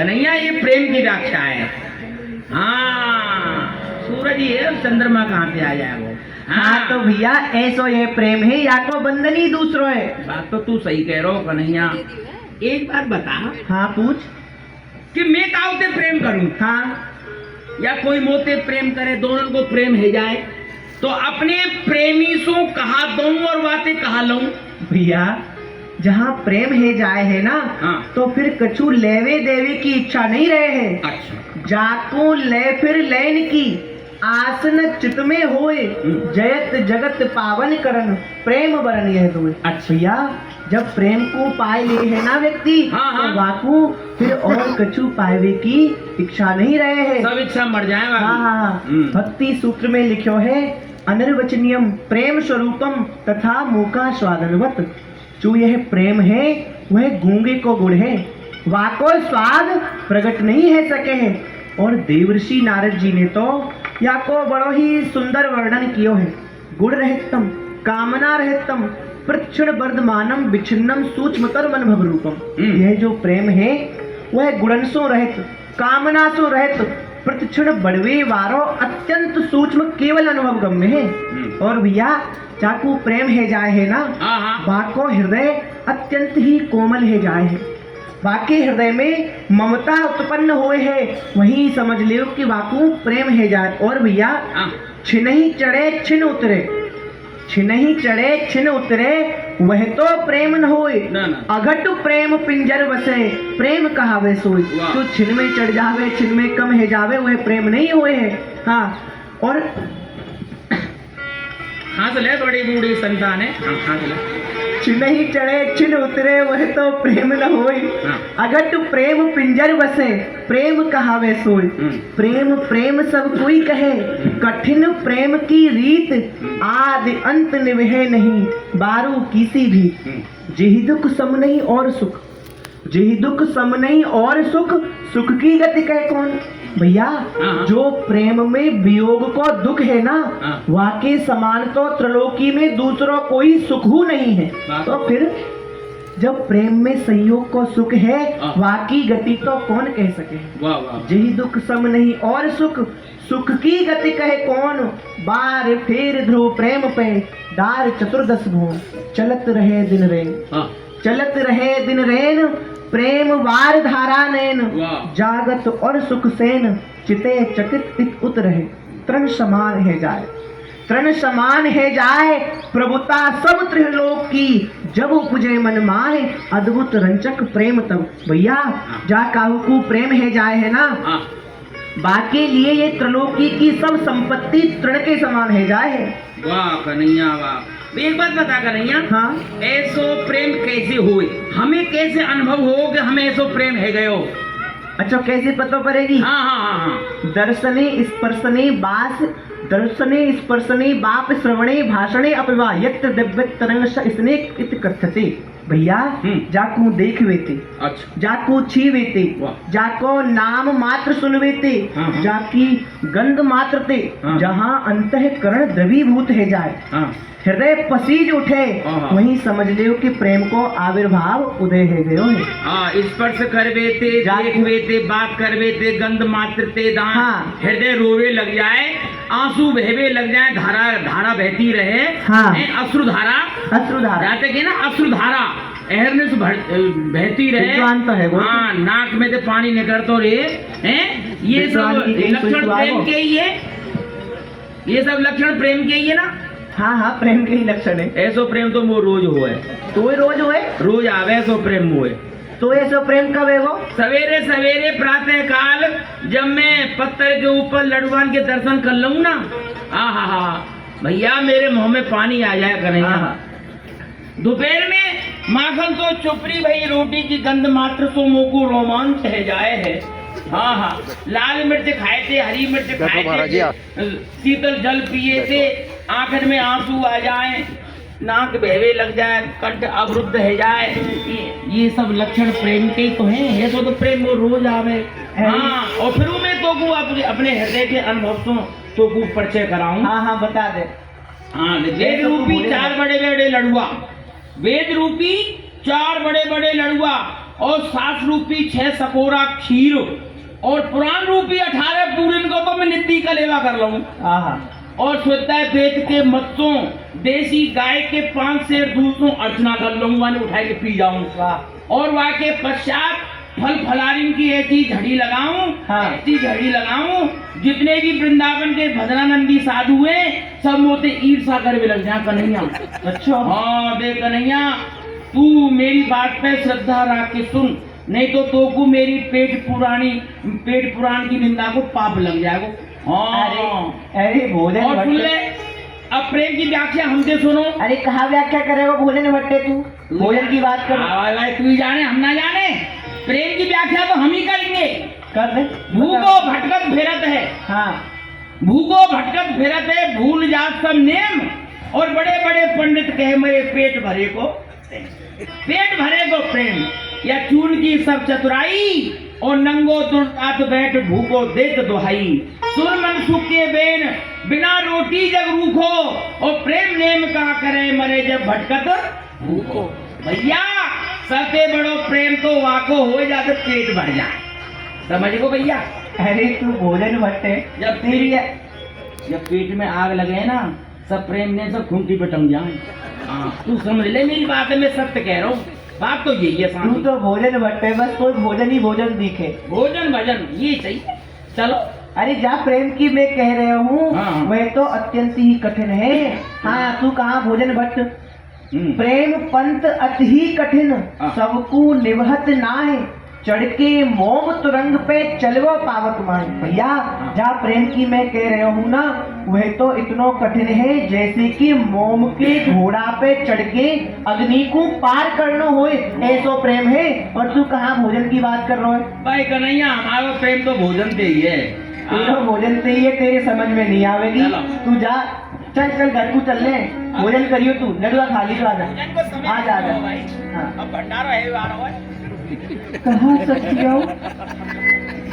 कन्हैया ये प्रेम की व्याख्या है। हाँ सूरज ही है, चंद्रमा कहाँ पे आ जाए वो। हाँ तो भैया ऐसो ये प्रेम है या को बंधनी दूसरो है। बात तो तू सही कह रहा हो कन्हैया। एक बात बता हाँ पूछ। कि मैं काउते प्रेम करूं हाँ या कोई मोते प्रेम करे, दोनों को प्रेम है जाए, तो अपने प्रेमी सो कहा दूं और बातें कहा लूं। भैया जहाँ प्रेम है जाए है ना, हाँ। तो फिर कछु लेवे देवे की इच्छा नहीं रहे है। अच्छा जाको ले फिर लेन की आसन चित में होए, जयत जगत पावन करन प्रेम बरन यह दोए। अच्छा। भैया जब प्रेम को पाए ले है ना व्यक्ति, हाँ, हाँ। तो वाकू फिर और कछु पावे की इच्छा नहीं रहे है। सब इच्छा मर जाए। हाँ हाँ भक्ति सूत्र में लिखो है, अनिर्वचनीयम प्रेम स्वरूपम तथा मूका स्वादनवत। जो यह प्रेम है वह गूंगे को गुड़ है, वाको स्वाद प्रकट नहीं है सके है। और देवर्षि नारद जी ने तो या को बड़ो ही सुंदर वर्णन कियो है। गुण रहितम कामना रहितम प्रक्षण वर्धमानम विच्छिन्नम सूक्ष्मतर मन भव रूपम। यह जो प्रेम है वह गुणनसो रहित कामना सो रहित प्रतिक्षण बढ़वे वारो अत्यंत सूक्ष्म केवल अनुभव गम्य है। और भैया चाकू प्रेम है जाए है ना, वाको हृदय अत्यंत ही कोमल है जाए है। वाके हृदय में ममता उत्पन्न हुए है, वही समझ लियो कि वाकू प्रेम है जाए। और भैया छिन ही चढ़े छिन उतरे, छिन ही चढ़े छिन उतरे वह तो प्रेम न होए। अघट प्रेम पिंजर बसे प्रेम कहावे सोई। तो छिन में चढ़ जावे छिन में कम है जावे वह प्रेम नहीं हुए है। हाँ और हंस ले, बड़ी बूढ़ी संतान है, हंस ले। छिन ही चढ़े छिन उतरे वह तो प्रेम न होई। अगट प्रेम पिंजर बसे प्रेम कहावे सोई। प्रेम प्रेम सब कोई कहे, कठिन प्रेम की रीत आदि अंत निभे नहीं बारू किसी भी। जेहि दुख सम नहीं और सुख, जेहि दुख सम नहीं और सुख, सुख की गति कहे कौन। भैया जो प्रेम में वियोग को दुख है ना, वाके समान तो त्रिलोकी में दूसरों कोई सुख ही नहीं है। तो फिर जब प्रेम में संयोग को सुख है, वाकी गति तो कौन कह सके। जेहि दुख सम नहीं और सुख, सुख की गति कहे कौन। बार फेर ध्रुव प्रेम पे डार चतुर्दश भुवन, चलत रहे दिन रेन, चलत रहे दिन रेन प्रेम वार धारा नैन। जागत और सुख सेन चिते चकित उत रहे, तृण समान है जाए, तृण समान है जाए प्रभुता सब त्रिलोक की। जब उपजे मन माहे अद्भुत रंचक प्रेम तब। भैया जा काहू को प्रेम है जाए है ना, बाकी लिए ये त्रिलोकी की सब संपत्ति तृण के समान है जाए। वाह कन्हैया वाह। एक बात बता कन्हैया, हाँ ऐसो प्रेम कैसे हुए, हमें कैसे अनुभव हो कि हमें ऐसो प्रेम है गयो। अच्छा कैसे पता पड़ेगी। हाँ हाँ हाँ हाँ। दर्शने स्पर्शने बास, दर्शने स्पर्शने बाप श्रवणे भाषणे अपवा यत्र दिव्य तरंग इसने इत कथते। भैया जाको देख वेते, अच्छा जाको छी वेते, जाको नाम मात्र सुन वेते, जाकी गंध मात्र ते, जहाँ अंतःकरण द्रवीभूत है जाए, हृदय पसीज उठे, वहीं समझ लियो कि प्रेम को आविर्भाव उदय है गयो है। स्पर्श करवे ते, देखवे ते, बात करवे ते, गंध मात्र ते, हृदय रोवे लग जाए, आंसू बहवे लग जाए, धारा धारा बहती रहे। अश्रुधारा, अश्रुधारा जाते कि ना, अश्रुधारा एहरने से बहती रहे। तो है वो। हाँ नाक में से पानी निकलतो रहे हैं। ये सब लक्षण प्रेम के ही है, ये सब लक्षण प्रेम के ही है ना। हाँ हाँ प्रेम के ही लक्षण है। ऐसो प्रेम तो वो रोज हुए, तो रोज हुए, रोज आवे ऐसो प्रेम हुए। तो ऐसो प्रेम कब है वो। सवेरे सवेरे प्रातः काल जब मैं पत्थर के ऊपर लड़वान के दर्शन कर लूँ ना, हाँ भैया मेरे मुंह में पानी आ जाए कन्हैया। दोपहर में माखन तो चुपड़ी भई रोटी की गंध मात्र सो मुँह को रोमांच है जाए है। हाँ लाल मिर्च खाए थे, हरी मिर्च खाए थे, शीतल जल पिए थे, आंखन में आंसू आ जाए, नाक बहवे लग जाए, कंठ अवरुद्ध है जाए, ये सब लक्षण प्रेम के तो हैं। ये तो प्रेम वो रोज आवे। हाँ और फिर मैं तो को अपने हृदय के अनुभव तो को परिचय कराऊं। हाँ बता दे। हाँ वेद रूपी चार बड़े बड़े लड़ुआ, वेद रूपी चार बड़े बड़े लड़ुआ और 7 रूपी 6 सकोरा खीर और पुराण रूपी 18 पूरन को तो मैं नित्ती का लेवा कर लूँ। आहा और शुद्ध वेद के मत्सों देसी गाय के 5 सेर दूसरों अर्चना कर लूंगा, उठा के पी जाऊंगा। और वहाँ के पश्चात फल फलारिन की ऐसी झड़ी लगाऊं, हाँ। ऐसी झड़ी लगाऊं जितने भी वृंदावन के भद्रानंदी साधु हैं सब मोते ईर्षा कर भी लग जाए कन्हैया। अच्छा हाँ देख कन्हैया, तू मेरी बात पे श्रद्धा रख के सुन, नहीं तो को मेरी पेट पुराण की निंदा को पाप लग जाएगा। हाँ अरे भोजन और सुन ले, भट्टे, अब प्रेम की व्याख्या हमसे सुनो। अरे कहाँ व्याख्या करेगा भोजन भट्टे तू? भोजन की बात कर। भाई तू ही जाने हम ना जाने, प्रेम की व्याख्या तो हम ही करेंगे। कर ले। भूखो भटकत फिरत है, हाँ भूखो भटकत फिरत है, भूल जात सब नेम। और बड़े बड़े पंडित कहे मेरे पेट भरे को प्रेम, या चून की सब चतुराई और नंगो दुर्दात बैठ भूखो देख दुहाई। सुर मन सुखे बेन बिना रोटी जग रूखो, और प्रेम नेम का करे मरे जब भटकत भूखो। भैया सबसे बड़ो प्रेम तो वाको हो जाते पेट भर जाए, समझ गो भैया। अरे तू भोजन भट्टे, जब पेट में आग लगे ना सब प्रेम ने सब खूंटी पे टंग जाए। हाँ तू समझ ले मेरी बात है, मैं सत्य कह रहा हूँ, बात तो यही है। तू तो भोजन भट्टे, बस कोई भोजन ही भोजन दिखे, भोजन भजन ये सही है। चलो अरे जा प्रेम की मैं कह रहा हूँ, हाँ। वह तो अत्यंत ही कठिन है। हाँ तू कहाँ भोजन भट्ट? प्रेम पंत अति ही कठिन, हाँ। सबको निभत नाय, चढ़ के मोम तुरंग पे चलवा पावत माए। भैया जा प्रेम की मैं कह रहा हूँ ना, वह तो इतना कठिन है जैसे कि मोम के घोड़ा पे चढ़ के अग्नि को पार करना हो, ऐसो प्रेम है। और तू कहाँ भोजन की बात कर रहा है? भाई कन्हैया हमारा प्रेम तो भोजन से ही है। तेरा भोजन से ही है, तेरे समझ में नहीं आवेगी। चलो। तू जा, चल चल घर को चल ले, भोजन करियो तू, लड़ुआ खाली तो आजा, आ जा भाई। हाँ। अब भंडारा है आ रहा है। कहाँ सखियों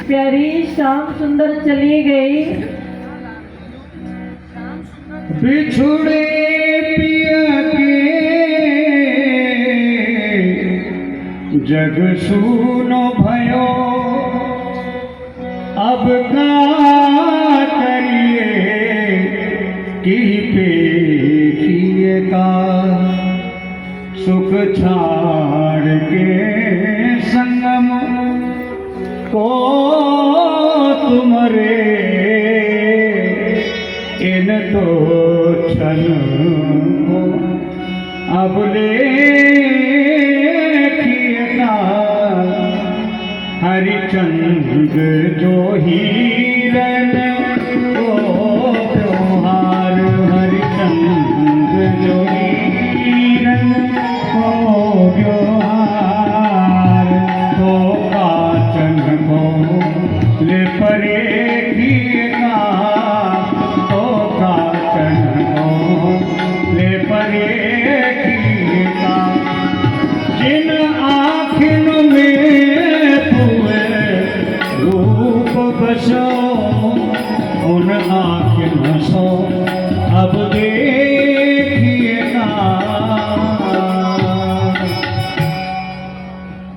प्यारी शाम सुंदर चली गई, बिछुड़े पिया के जग सुनो भयो, अब का करिए की पेखिए का, सुख छाड़ के संगम को तुमरे, इन तो छन को अब लेखिएगा, हरिचंद जो हीरन वो त्योहार, हरिचंद जो हीरन वो त्योहार, तो काचन को ले परेखिएगा, तो काचन को ले परेखिएगा, जिन आँखिन में तुए रूप बसो, उन आँखिन सो अब देखिएगा।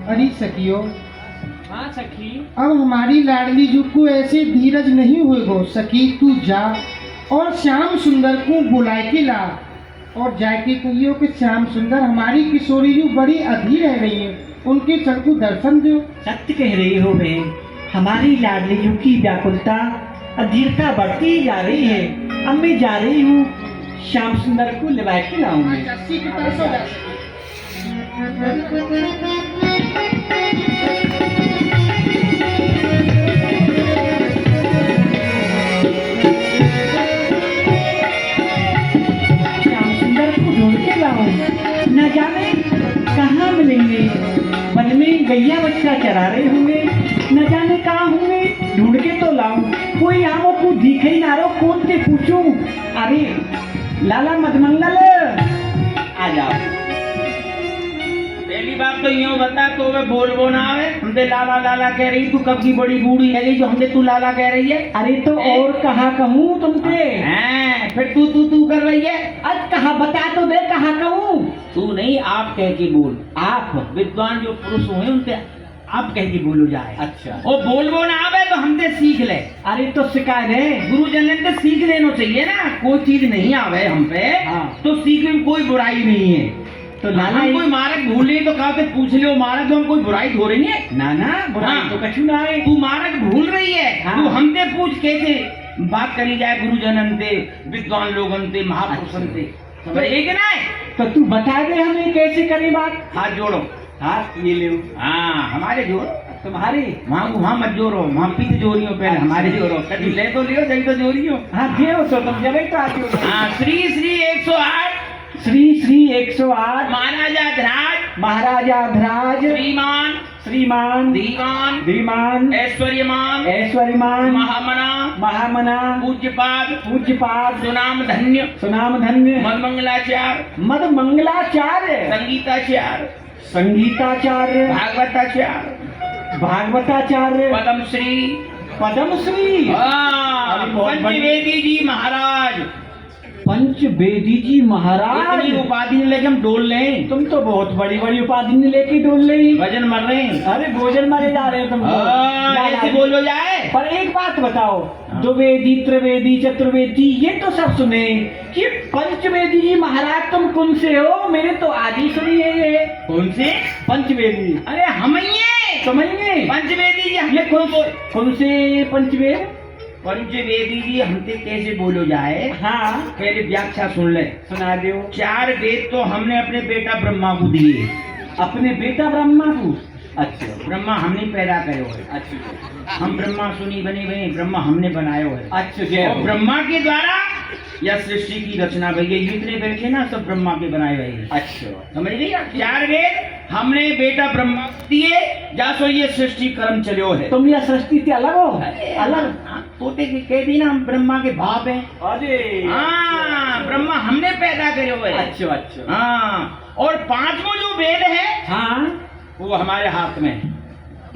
अरे सखियो, हाँ सखी, अब हमारी लाडली जू को ऐसे धीरज नहीं होएगो। सखी तू जा और श्याम सुंदर को बुलाए के ला, और जाके कहियो कि श्याम सुंदर हमारी किशोरी जू बड़ी अधीर रह रही है, उनके चल को दर्शन दो। सत्य कह रही हो बहन, हमारी लाडली जू की व्याकुलता अधीरता बढ़ती ही जा रही है। अब मैं जा रही हूँ, श्याम सुंदर को लिवा के लाऊंगी। श्याम सुंदर को ढूंढ के लाऊं, न जाने कहाँ मिलेंगे। वन में गैया बच्चा चरा रहे होंगे, न जाने कहाँ होंगे, ढूंढ के तो लाऊं। कोई आमो को दिखे ही ना रो, कौन से पूछूं? अरे लाला मधमंगल आ जाओ। पहली बात तो यूँ बता, तो मैं बोलबो ना आवे, हमसे लाला लाला कह रही, तू कब की बड़ी बूढ़ी है जो हमसे तू लाला कह रही है? अरे तो और कहाँ कहूँ तुमसे? हैं, फिर तू कर रही है। आज कहाँ बता तो दे, कहाँ कहूँ? तू नहीं, आप कह के बोल। आप विद्वान जो पुरुष हुए उनसे आप कह के बोलो जाए। अच्छा। और बोलबो ना आवे तो हमसे सीख ले। अरे तो शिकायत है गुरुजन ने सीख लेना चाहिए ना। कोई चीज नहीं आवे हम पे हाँ। तो सीखने में कोई बुराई नहीं है। तो हम नाना कोई मार्ग भूल रही तो कहा से पूछ लो मार्ग, तो हम कोई बुराई हो रही है। नाना बुराई हाँ। तो कछु ना है। तू मार्ग भूल रही है। हाँ। तू हमसे पूछ कैसे बात करी जाए गुरुजनन से, विद्वान लोगन से, महापुरुषन से। तो एक ना है। तो तू बता दे हमें कैसे करें बात। हाथ जोड़ो। हाथ ये ले हाँ हमारे जोड़ो। तुम्हारे वहाँ मत जोड़ो, वहाँ पीछे जोड़ियो पहले हमारे जोड़ो। कभी ले तो लियो, जब तो जोड़ियो। हाँ देव तो तुम जब तो आती हो। हाँ श्री श्री 108 श्री श्री 108 महाराजा ध्राज महाराजा ध्राज श्रीमान श्रीमान दीवान धीमान ऐश्वर्यमान ऐश्वर्यमान महामना महामना पूज्यपाद पूज्यपाद सुनाम धन्य सुनाम धन्य मद मंगलाचार्य मद मंगलाचार्य संगीताचार्य संगीताचार्य भागवताचार्य भागवताचार्य पद्म श्री पद्मश्री पंचवेदी जी महाराज। पंचवेदी जी महाराज। इतनी उपाधि लेके हम डोल लें। तुम तो बहुत बड़ी बड़ी उपाधि लेके डोल रही। भजन मर रहे हैं। अरे भोजन मारे जा रहे हो तुम तो। ऐसे बोलो जाए। पर एक बात बताओ, द्विवेदी त्रिवेदी चतुर्वेदी ये तो सब सुने कि पंचवेदी जी महाराज तुम कौन से हो? मेरे तो आदि सुनी है ये। कौन से पंचवेदी? अरे हम ही समझिए पंचवेदी जी। ये हमने कौन से पंचवेद? पंचवेदी जी हमसे कैसे बोलो जाए। हाँ पहले व्याख्या सुन ले। सुना दो। 4 वेद तो हमने अपने बेटा ब्रह्मा को दिए। अपने बेटा ब्रह्मा को? अच्छा ब्रह्मा हमने पैदा करो है। अच्छा हम ब्रह्मा सुनी बने हुए, ब्रह्मा हमने बनायो है। अच्छा जय और ब्रह्मा के द्वारा यह सृष्टि की रचना भैया जितने बैठे ना सब ब्रह्मा के बनाए हुए हैं। अच्छा समझ गई। 4 वेद हमने बेटा ब्रह्मा दिए, जासो ये सृष्टि कर्म चलो है। तुम यह सृष्टि से अलग हो? अलग तोते के कह दी ना हम ब्रह्मा के बाप हैं। अरे हाँ ब्रह्मा हमने पैदा करे हुए। अच्छा अच्छा हाँ और 5वां जो वेद है हाँ वो हमारे हाथ में है।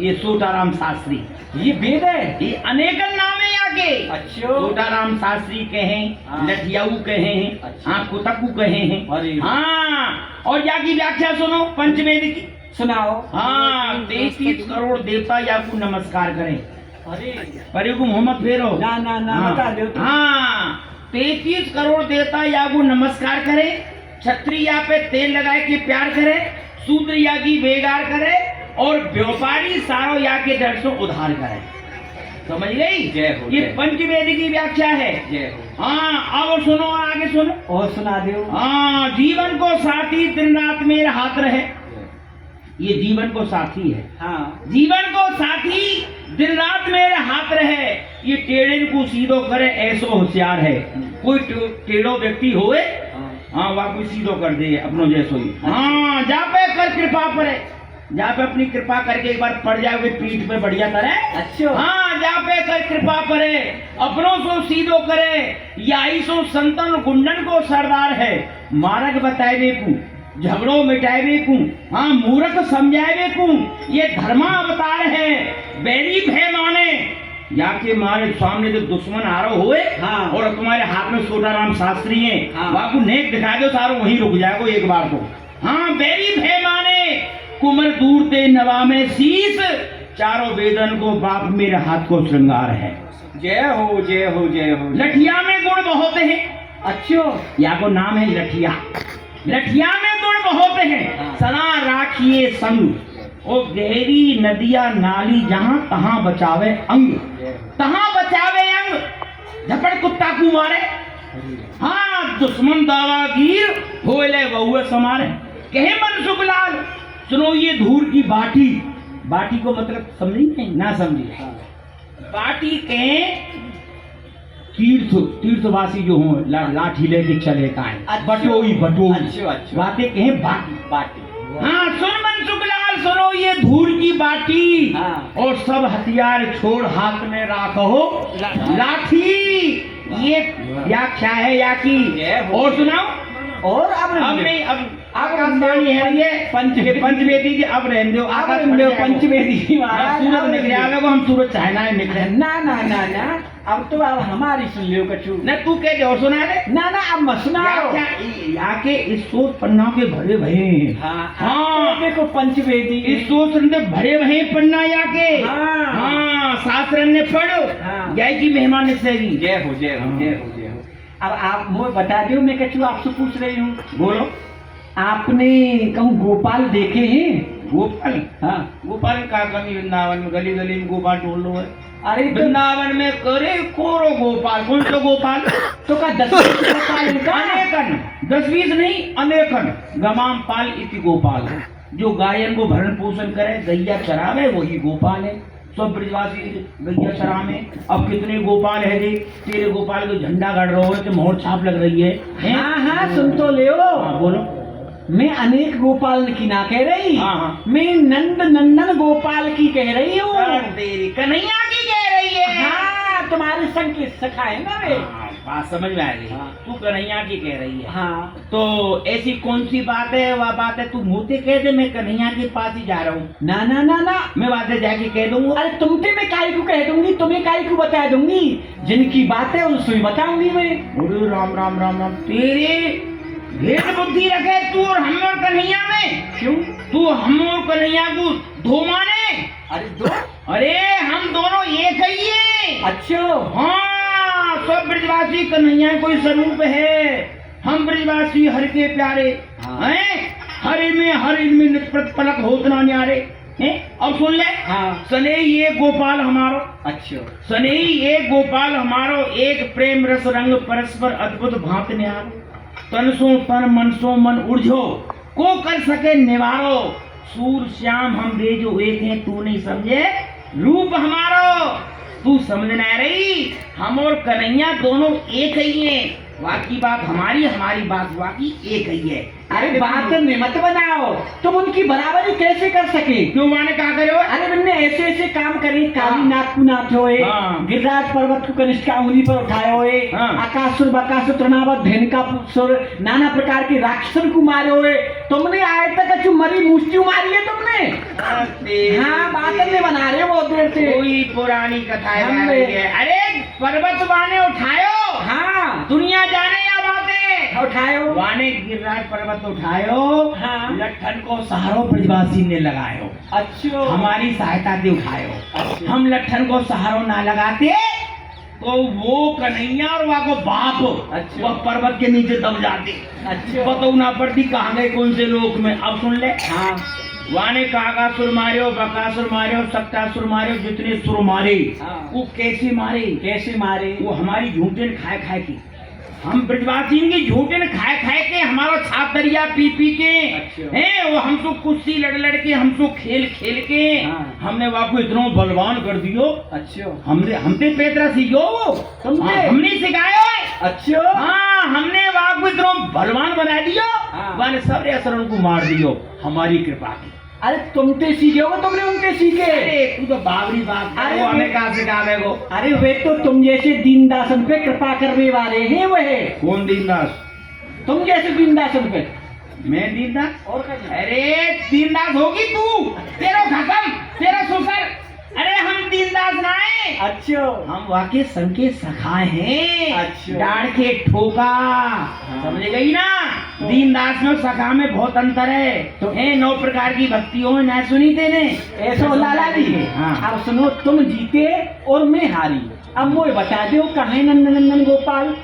ये सोटाराम शास्त्री, ये वेद है। ये अनेकन नाम है यहाँ के। अच्छा सोटाराम शास्त्री कहे, हाँ। लठियाऊ कहे, अच्छा। हाँ कुतकू कहे हैं। अरे हाँ और यहाँ की व्याख्या सुनो पंचवेद की। सुनाओ। हाँ 33 करोड़ देवता या को नमस्कार करें। अरे परे को मोहम्मद फेरो ना ना ना हाँ। बता दो तुम। हाँ 33 करोड़ देवता या को नमस्कार करे, छत्री या पे तेल लगाए के प्यार करे, शूद्र या की बेगार करे और व्यापारी सारो या के डर से उधार करे। समझ गई। जय हो। ये पंचवेद की व्याख्या है। जय हो। हाँ अब सुनो आगे सुनो। और सुना दो। हाँ जीवन को साथी दिन रात मेरे हाथ रहे। ये जीवन को साथी है। हाँ जीवन को साथी दिन रात मेरे हाथ रहे। ये टेढ़े को सीधो करे ऐसो होशियार है। कोई टेढ़ो व्यक्ति होए हाँ वह कोई सीधो कर दे अपनों जैसो ही। हाँ जा पे कर कृपा पड़े, जा पे अपनी कृपा करके एक बार पड़ जाओगे पीठ पे बढ़िया तरह। अच्छा हाँ जा पे कर कृपा करे, अपनों सो सीधो करे, याई सो संतन गुंडन को सरदार है। मार्ग बताए को, झगड़ो मिटाए को, हाँ मूर्ख समझाए को, ये धर्मा अवतार है। बैरी भय माने या के मारे सामने जो दुश्मन आ रहा हुए हाँ। और तुम्हारे हाथ में सोटाराम शास्त्री है। हाँ। वहाँ को नेक दिखा दो सारो वहीं रुक जाएगो एक बार तो। हाँ बैरी भय माने कुमर दूर ते नवा में शीश, चारों वेदन को बाप मेरे हाथ को श्रृंगार है। जय हो जय हो जय हो। लठिया में गुण बहुत है। अच्छा या को नाम है लठिया। लठिया में गुण बहुत है। हाँ। सदा राखिए संग, ओ गहरी नदिया नाली जहां तहां बचावे अंग, तहां बचावे अंग, झपड़ कुत्ता को मारे। हाँ दुश्मन दावागीर होले बहुए समारे। कहे मनसुख लाल सुनो ये धूल की बाटी, बाटी को मतलब समझी नहीं ना समझी। बाटी के तीर्थवासी जो हो लाठी लेके चले का बटोई बटोई। अच्छा अच्छा बातें कहे बाटी बाटी। हाँ सुन मनसुख लाल सुनो ये धूल की बाटी। हाँ। और सब हथियार छोड़ हाथ में राखो लाठी। ये व्याख्या है या की। और सुनाओ। और अब अब नहीं अब आकाशवाणी है ये पंचवेदी की अब रहने दो पंचवेदी महाराज सूरज निकले आवे को हम सूरज चाहना है निकले ना ना ना ना अब तो अब हमारी सुन लियो कछु न तू कहते और सुना रे ना ना अब मत सुनाओ यहाँ के इस सोच पन्ना के भरे भये हाँ देखो पंचवेदी इस सोच ने भरे भये पन्ना यहाँ के हाँ शास्त्र ने पढ़ो जय की मेहमान से जय हो जय हो जय हो जय हो। अब आप मुझे बता दो मैं कछु आपसे पूछ रही हूँ बोलो आपने कहूँ गोपाल देखे हैं गोपाल हाँ गोपाल का कमी वृंदावन में गली गली में गोपाल ढूंढ लो है अरे तो वृंदावन में करे कोरो गोपाल कौन सा गोपाल तो का 10 गोपाल अनेकन 10-20 नहीं अनेकन गमाम पाल इति गोपाल जो गायन को भरण पोषण करे गैया चरावे वही गोपाल है सब ब्रजवासी गैया चरावे अब कितने गोपाल है रे तेरे गोपाल को झंडा गाड़ रहा है तो मोहर छाप लग रही है हाँ हाँ सुन तो ले बोलो मैं अनेक गोपाल की ना कह रही मैं नंद नंदन गोपाल की कह रही हूँ तेरी कन्हैया की कह रही है हाँ तुम्हारे संग के सखा है ना वे बात समझ में आ गई तू कन्हैया की कह रही है हाँ तो ऐसी कौन सी बात है वह बात है तू मुँह से कह दे मैं कन्हैया के पास ही जा रहा हूँ ना ना ना ना मैं बातें जाके कह दूंगा अरे तुमसे मैं काई को कह दूंगी तुम्हें काई को बता दूंगी जिनकी बात है उनसे बताऊंगी मैं अरे राम राम राम राम तेरे भेद बुद्धि रखे तू और हम और कन्हैया में क्यों तू हम और कन्हैया को दो माने अरे दो अरे हम दोनों एक ही है अच्छा हाँ सब ब्रजवासी कन्हैया कोई स्वरूप है हम ब्रजवासी हर के प्यारे हैं हर में पलक होतना न्यारे हैं अब सुन ले सने ये गोपाल हमारो अच्छा सने ये गोपाल हमारो एक प्रेम रस रंग परस्पर अद्भुत भांत न्यारो तनसो तन मनसो मन उर्झो को कर सके निवारो सूर श्याम हम बेजो एक हैं तू नहीं समझे रूप हमारो तू समझना रही हम और कन्हैया दोनों एक ही हैं वाकी बात हमारी बात वाकी एक ही है अरे बात मत बनाओ तुम उनकी बराबरी कैसे कर सके क्यों माने कहा करे हो अरे मैंने ऐसे ऐसे काम करे काली नाग को नाथ होए गिरिराज पर्वत को कनिष्ठ का उंगली पर उठाए हुए आकाशुर बकासुर तृणावत धेनुका सुर नाना प्रकार के राक्षसन को मारे हुए तुमने आए तक अच्छी मरी मुष्टि मारी है तुमने हाँ बात नहीं बना रहे बहुत देर से कोई पुरानी कथा है अरे पर्वत वाने उठायो हाँ दुनिया जाने या बातें उठायो वाने गिरिराज पर्वत उठायो हाँ लट्ठन को सहारो ब्रजवासी ने लगायो अच्छा हमारी सहायता से उठायो हम लट्ठन को सहारो ना लगाते तो वो कन्हैया और वहाँ को बाप वह पर्वत के नीचे दब जाते बताओ ना पड़ती कहाँ गए कौन से लोक में अब सुन ले हाँ वाने कागासुर मारियो बकासुर मारियो सप्तासुर मारियो जितने सुर मारे वो कैसे मारे वो हमारी झूठन खाए की हम ब्रजवासी की झूठन खाए के हमारा छाप दरिया पी के हैं वो हमसो कुश्ती लड़ के हमसो खेल के हमने वहाँ को इतना बलवान कर दियो अच्छा हमने पेतरा सीखो वो हमने सिखायो अच्छा हाँ हमने वहाँ को इतना बलवान बना दियो वाने सब असर को मार दियो हमारी कृपा की अरे तुमसे सीखे हो तुमने उनसे सीखे अरे तू तो बावरी बात अरे हमें कहाँ सिखावे को अरे वे तो तुम जैसे दीनदासन पे कृपा करने वाले हैं वह कौन दीनदास तुम जैसे दीनदासन पे मैं दीनदास और अरे दीनदास होगी तू तेरा खत्म तेरा सुसर अरे हम दीनदास ना है अच्छा हम वाकई संग के सखाए हैं अच्छा डाड़ के ठोका समझ गई ना दीनदास में सखा में बहुत अंतर है तो 9 प्रकार की भक्तियों में ना सुनी तेने ऐसा लाला जी अब सुनो तुम जीते और मैं हारी अब मुझे बता दो कहाँ है नंदन गोपाल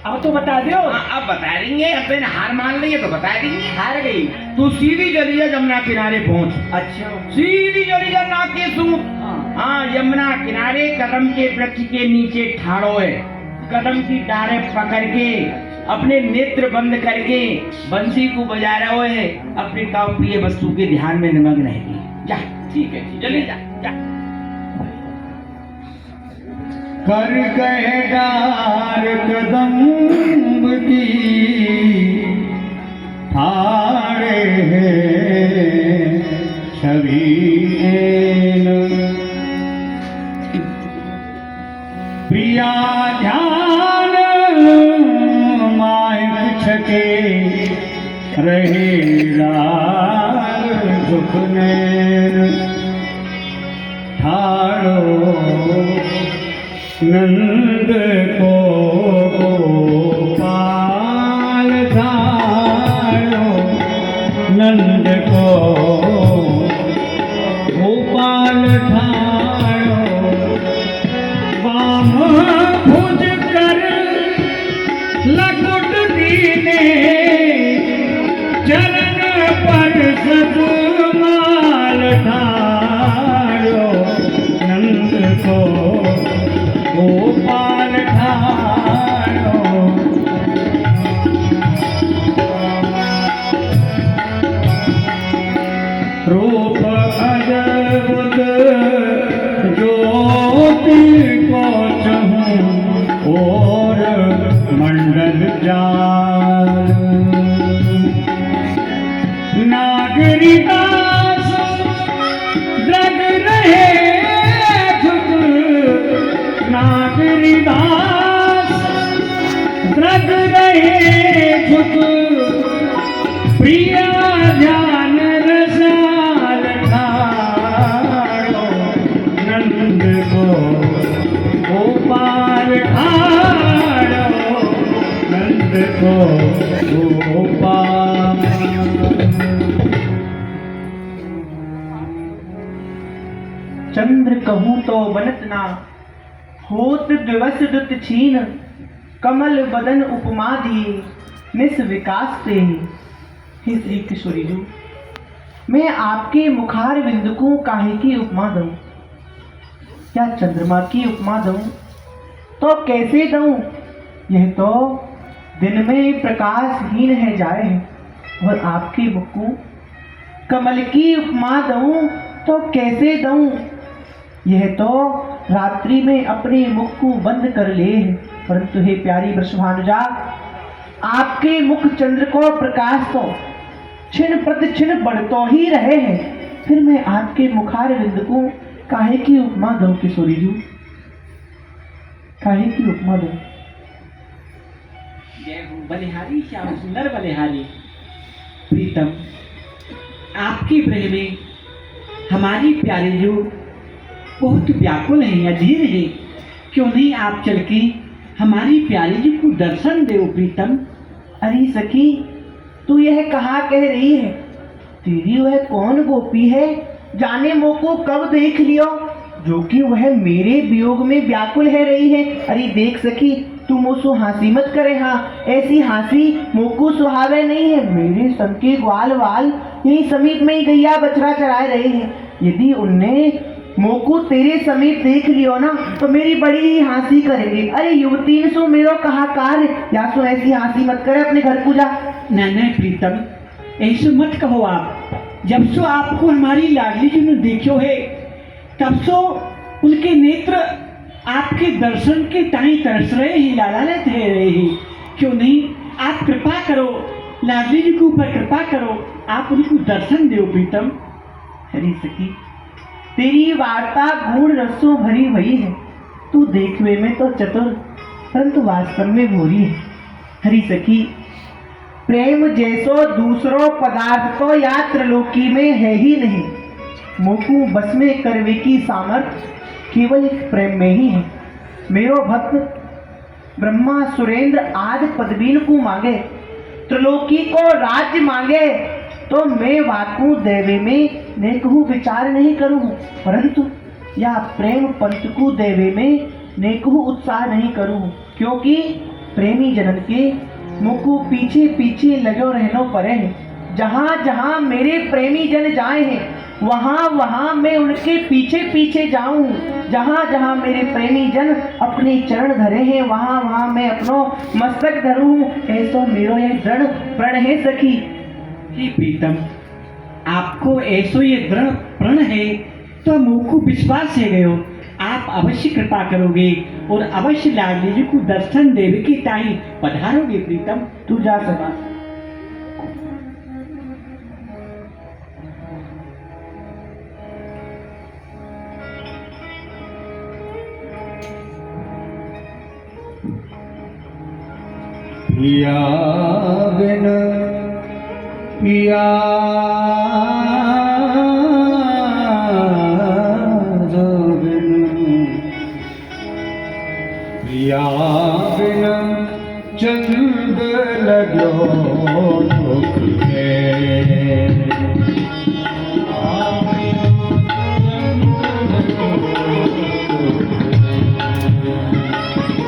अब तो बता दो अब बता देंगे अब तेने हार मान ली है तो बता देंगे हार गई तू सीधी चली जा यमुना किनारे पहुंच अच्छा सीधी चली जा ना के सूख हाँ यमुना किनारे कदम के वृक्ष के नीचे ठाड़ो है कदम की डारे पकड़ के अपने नेत्र बंद करके बंसी को बजा रहे है अपने काम प्रिय वस्तु के ध्यान में निमग्न है जा ठीक है चले जा कर गए डार कदम की ठाड़े छवि प्रिया ध्यान मायक छके रहे लाल सुखने ठाड़ो नंद को गोपाल ठाड़ो नंद को गोपाल ठाड़ो वाम भुज कर लकुट दीने चरण पर सतमाल ठाड़ो नंद को गोपाल ठाड़ो रूप अद्भुत ज्योति को चहूं और मंडल जाल नागरिदास जग रहे झुक नागरिदास जग रहे झुक प्रिया ध्यान रसाल ठाड़ो नंद को गोपाल ठाड़ो नंद को गोपाल। चंद्र कहूँ तो बनत ना होत दिवस दुत छीन कमल बदन उपमा दिए निस विकास ते। हे श्री किशोरी जी, मैं आपके मुखार बिंदु को काहे की उपमा दूं या चंद्रमा की उपमा दूं तो कैसे दूं? यह तो दिन में प्रकाशहीन है जाए और आपके मुख को कमल की उपमा दूं तो कैसे दूं? यह तो रात्रि में अपने मुख को बंद कर ले। परंतु हे प्यारी वृषभानुजा, आपके मुख चंद्र को प्रकाश तो क्षण प्रति क्षण बढ़तो ही रहे हैं, फिर मैं आपके मुखार बिंदु को काहे की उपमा दूं किशोरी जी, काहे की उपमा दूं? जय हो बलिहारी, श्याम सुंदर बलिहारी। प्रीतम, आपकी प्रेम में हमारी प्यारी जो बहुत व्याकुल है, अधीर है, क्यों नहीं आप चल के हमारी प्यारी जी को दर्शन दो प्रीतम। अरे सखी, तू यह कहा कह रही है? तेरी वह कौन गोपी है जाने मोको कब देख लियो जो कि वह मेरे वियोग में व्याकुल है रही है? अरे देख सखी, तू मुझसे हंसी मत करे। हाँ, ऐसी हंसी मोको सुहावे नहीं है। मेरे सन के ग्वाल वाल यही समीप में ही गैया बछड़ा चराए रहे हैं। यदि उनने मोको तेरे समीप देख लियो ना तो मेरी बड़ी ही हंसी करेंगे। अरे युवती ने सो मेरो कहा कार्य या सो ऐसी हंसी मत करे, अपने घर को जा। नहीं प्रीतम, ऐसे मत कहो आप। जब सो आपको हमारी लाडली जी ने देखो है तब सो उनके नेत्र आपके दर्शन के ताई तरस रहे हैं, लालायित है रहे हैं। क्यों नहीं आप कृपा करो, लाडली जी के ऊपर कृपा करो, आप उनको दर्शन दो प्रीतम। हरी सखी, तेरी वार्ता गूढ़ रसों भरी हुई है। तू देखने में तो चतुर परंतु वास्तव में भोरी है। हरी सखी, प्रेम जैसो दूसरो पदार्थ तो या त्रिलोकी में है ही नहीं। मोकू बस में करवे की सामर्थ्य केवल एक प्रेम में ही है। मेरो भक्त ब्रह्मा सुरेंद्र आदि पदवीन को मांगे, त्रिलोकी को राज्य मांगे तो मैं वाकू देवे में नेकहु विचार नहीं करूँ, परंतु या प्रेम पंथ को देवे में नेकहु उत्साह नहीं करूँ। क्योंकि प्रेमी जनन के मुकु पीछे पीछे लगो रहनो परे है। जहाँ जहाँ मेरे प्रेमी जन जाए हैं वहाँ वहाँ मैं उनके पीछे पीछे जाऊँ। जहाँ जहाँ मेरे प्रेमी जन अपने चरण धरे हैं वहाँ वहाँ मैं अपनो मस्तक धरूँ। ऐसो मेरो ये दृढ़ प्रण है सखी। हे प्रीतम, आपको ऐसो ये दृढ़ प्रण है तो मुझको विश्वास है गयो आप अवश्य कृपा करोगे और अवश्य लाडली जी को दर्शन देवे की ताई पधारोगे प्रीतम। तू जा सका। या बिन पिया बिन पिया बिन चंद लगो दुख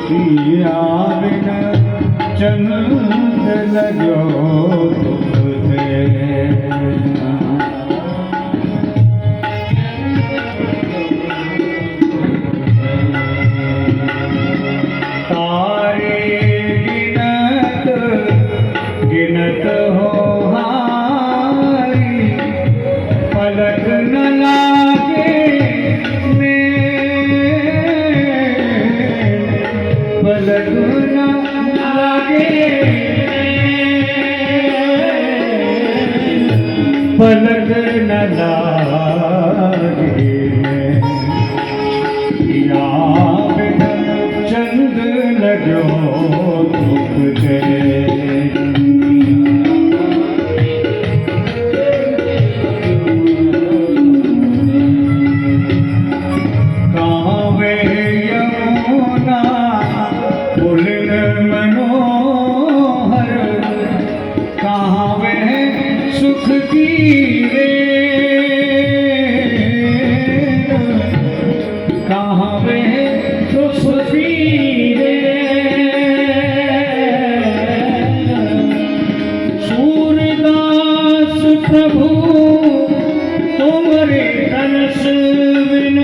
पिया बिन चंद लगो दुख तारे गिनत गिनत हो हारी पलक न लागे पलक न लागे पलक न लागे पिया बिन चंद लगो दुख दे कावे यमुना पुलिन मनोहर कहाँ वह सुख की रे कहाँ वह सुख की रे सूरदास प्रभु तुम्हारे दर्श बिन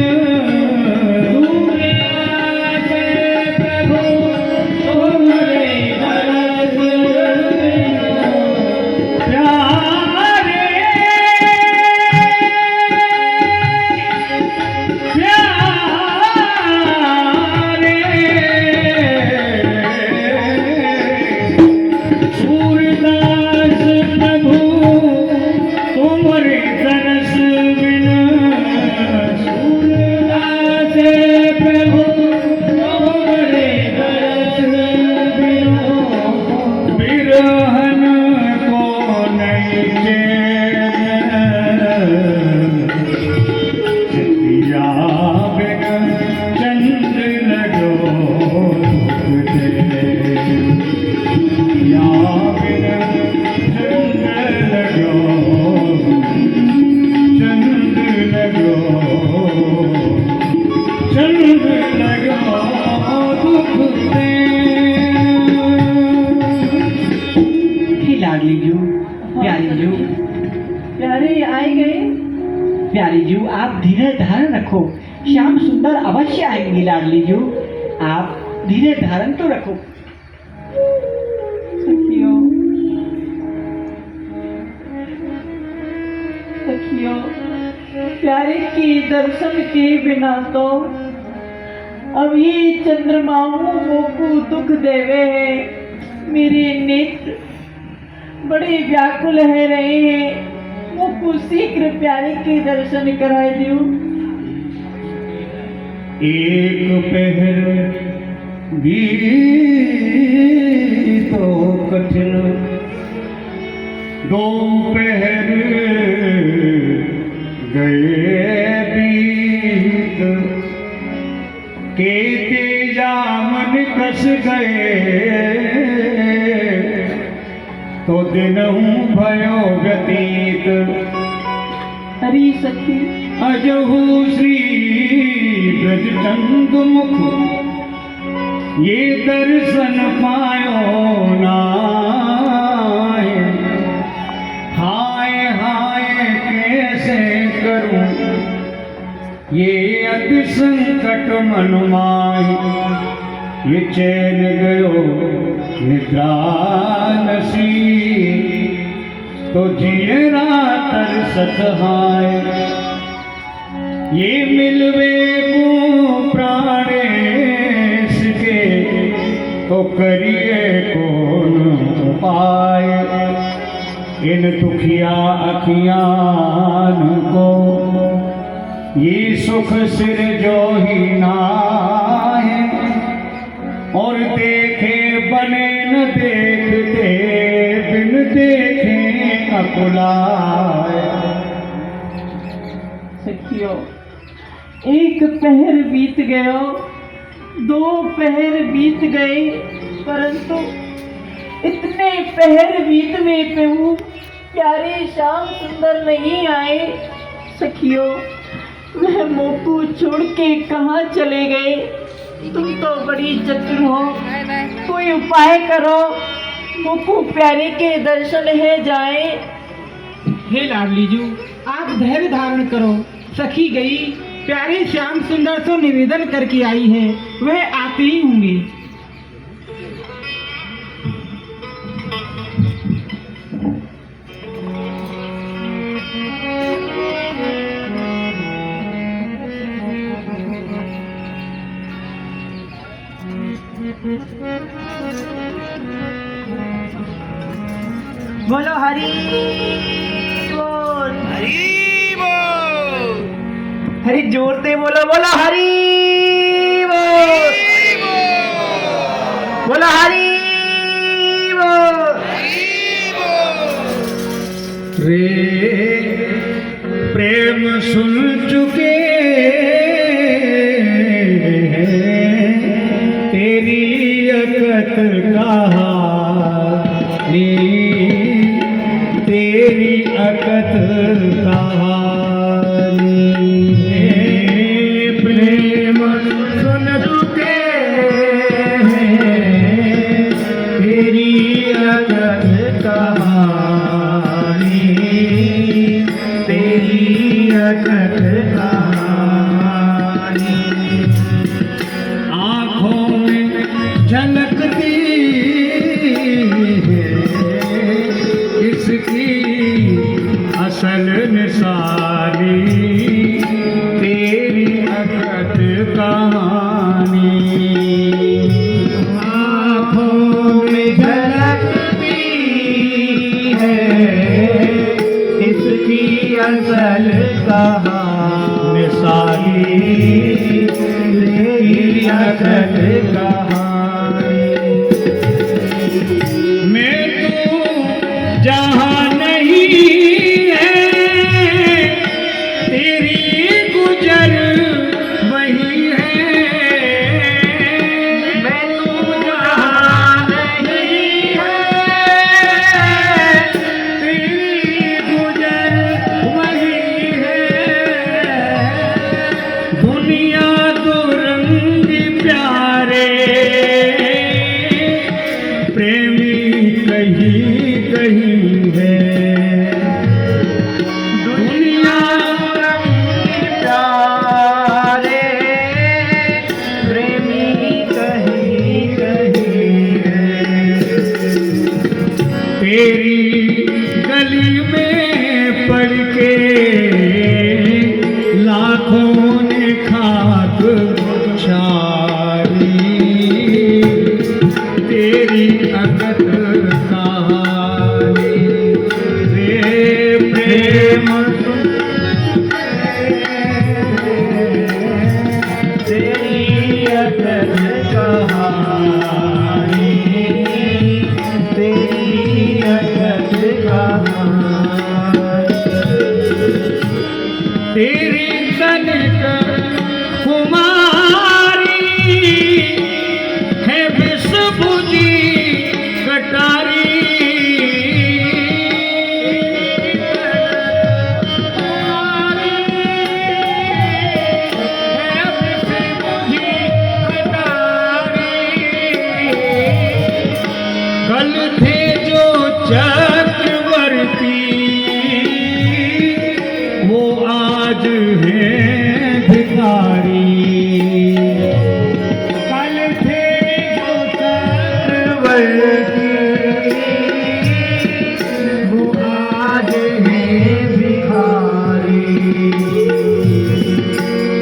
सूरदास प्रभु तुम्हारे दर्श बिन प्यारे सूरदास प्रभु तुम्हारे दर्श बिन सूरदास प्रभु तुम्हारे दर्श बिन बिरहन को नहीं चितिया बिन चंद लगो दुख दे पिया बिन चंद लगो चंद लगो चंद लगो दुख दे हे लाडली जू, प्यारी जू, प्यारे आए गए। प्यारी जू, आप धीरज धारण रखो, श्याम सुंदर अवश्य आएंगे। लाडली जू, आप धीरज धारण तो रखो। सखियों सखियों, प्यारे के दर्शन के बिना तो अब ये चंद्रमाओं मोकू दुख देवे है। मेरे नेत्र बड़े व्याकुल है रहे हैं। मोकू शीघ्र प्यारे के दर्शन कराए दियो। एक पहर भी तो कठिन दो पहर गए बीत के तेजा मन कस गए तो दिनहूँ भयो व्यतीत हरी सखी अजहू श्री ब्रज चंद मुख ये दर्शन पायो नाय हाय हाय कैसे करूं ये अति संकट मन माई ये चैन गयो निद्रा नसी तो जियरा तरसत हाय ये मिलवे को प्राणेश के तो करिए कौन उपाय इन दुखिया अखियान को ये सुख सिर जो ही नाहे और देखे बने न देखते बिन देखे अकुलाए। सखियो, एक पहर बीत गयो, दो पहर बीत गए, परंतु इतने पहर बीतने पे वो प्यारे श्याम सुंदर नहीं आए। सखियो, वह मोकू छोड़ के कहाँ चले गए? तुम तो बड़ी चतुर हो, कोई उपाय करो, मोकू प्यारे के दर्शन है जाए। हे लाडलीजू, आप धैर्य धारण करो। सखी गई प्यारे श्याम सुंदर से निवेदन करके आई है, वह आते ही होंगे। बोलो हरि बोल। हरि जोर से बोलो, बोलो हरि बोल। बोलो हरि बोल। रे प्रेम सुन चुके तेरी अकत कहानी, तेरी अकत कहानी। प्रेम सुन चुके तेरी अकत कहानी, तेरी अकत कहानी। आँखों में झलकती है इसकी असल निशानी, तेरी अकत कहानी। आँखों में झलकती है इसकी असल कहानी, तेरी अकत कहानी। मैं तो जहाँ नहीं है तेरी गुजर वही है। मैं तो जहाँ नहीं है तेरी गुजर वही है। दुनिया तो रंग प्यारे प्रेमी कहीं कहीं है। दुनिया प्यारे प्रेमी कहीं कहीं है। तेरी गली में पड़ के लाखों ने खाक छाड़ी, तेरी अकत कहानी। रे प्रेम तेरी अकत कहानी, तेरी अकत कहानी। तेरी कनक कुमारी है विषभुजी कटारी। है विषभुजी कटारी। कल थे जो चक्रवर्ती वो आज है भिखारी। कल थे जो चक्रवर्ती वो आज है भिखारी।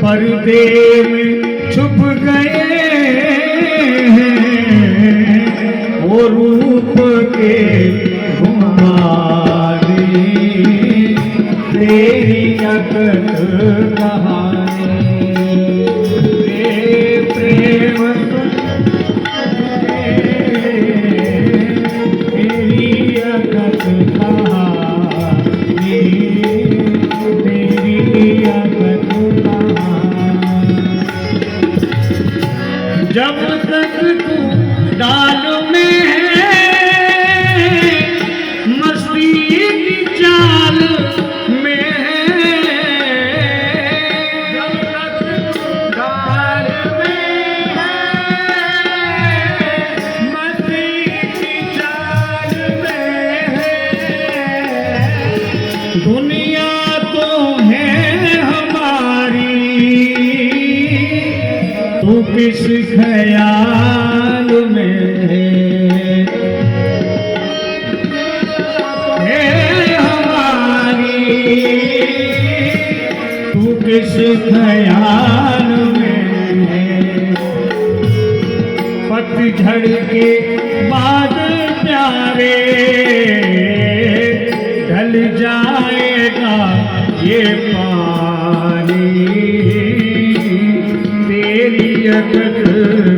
पर्दे में छुप गए हैं वो रूप के गुमारी, तेरी अकत कहानी। रे प्रेम तेरी अकत कहानी, किस ख्याल में है हमारी, तू किस ख्याल में है। पतझड़ के बाद प्यारे ढल जाएगा ये पानी, तेरी अकत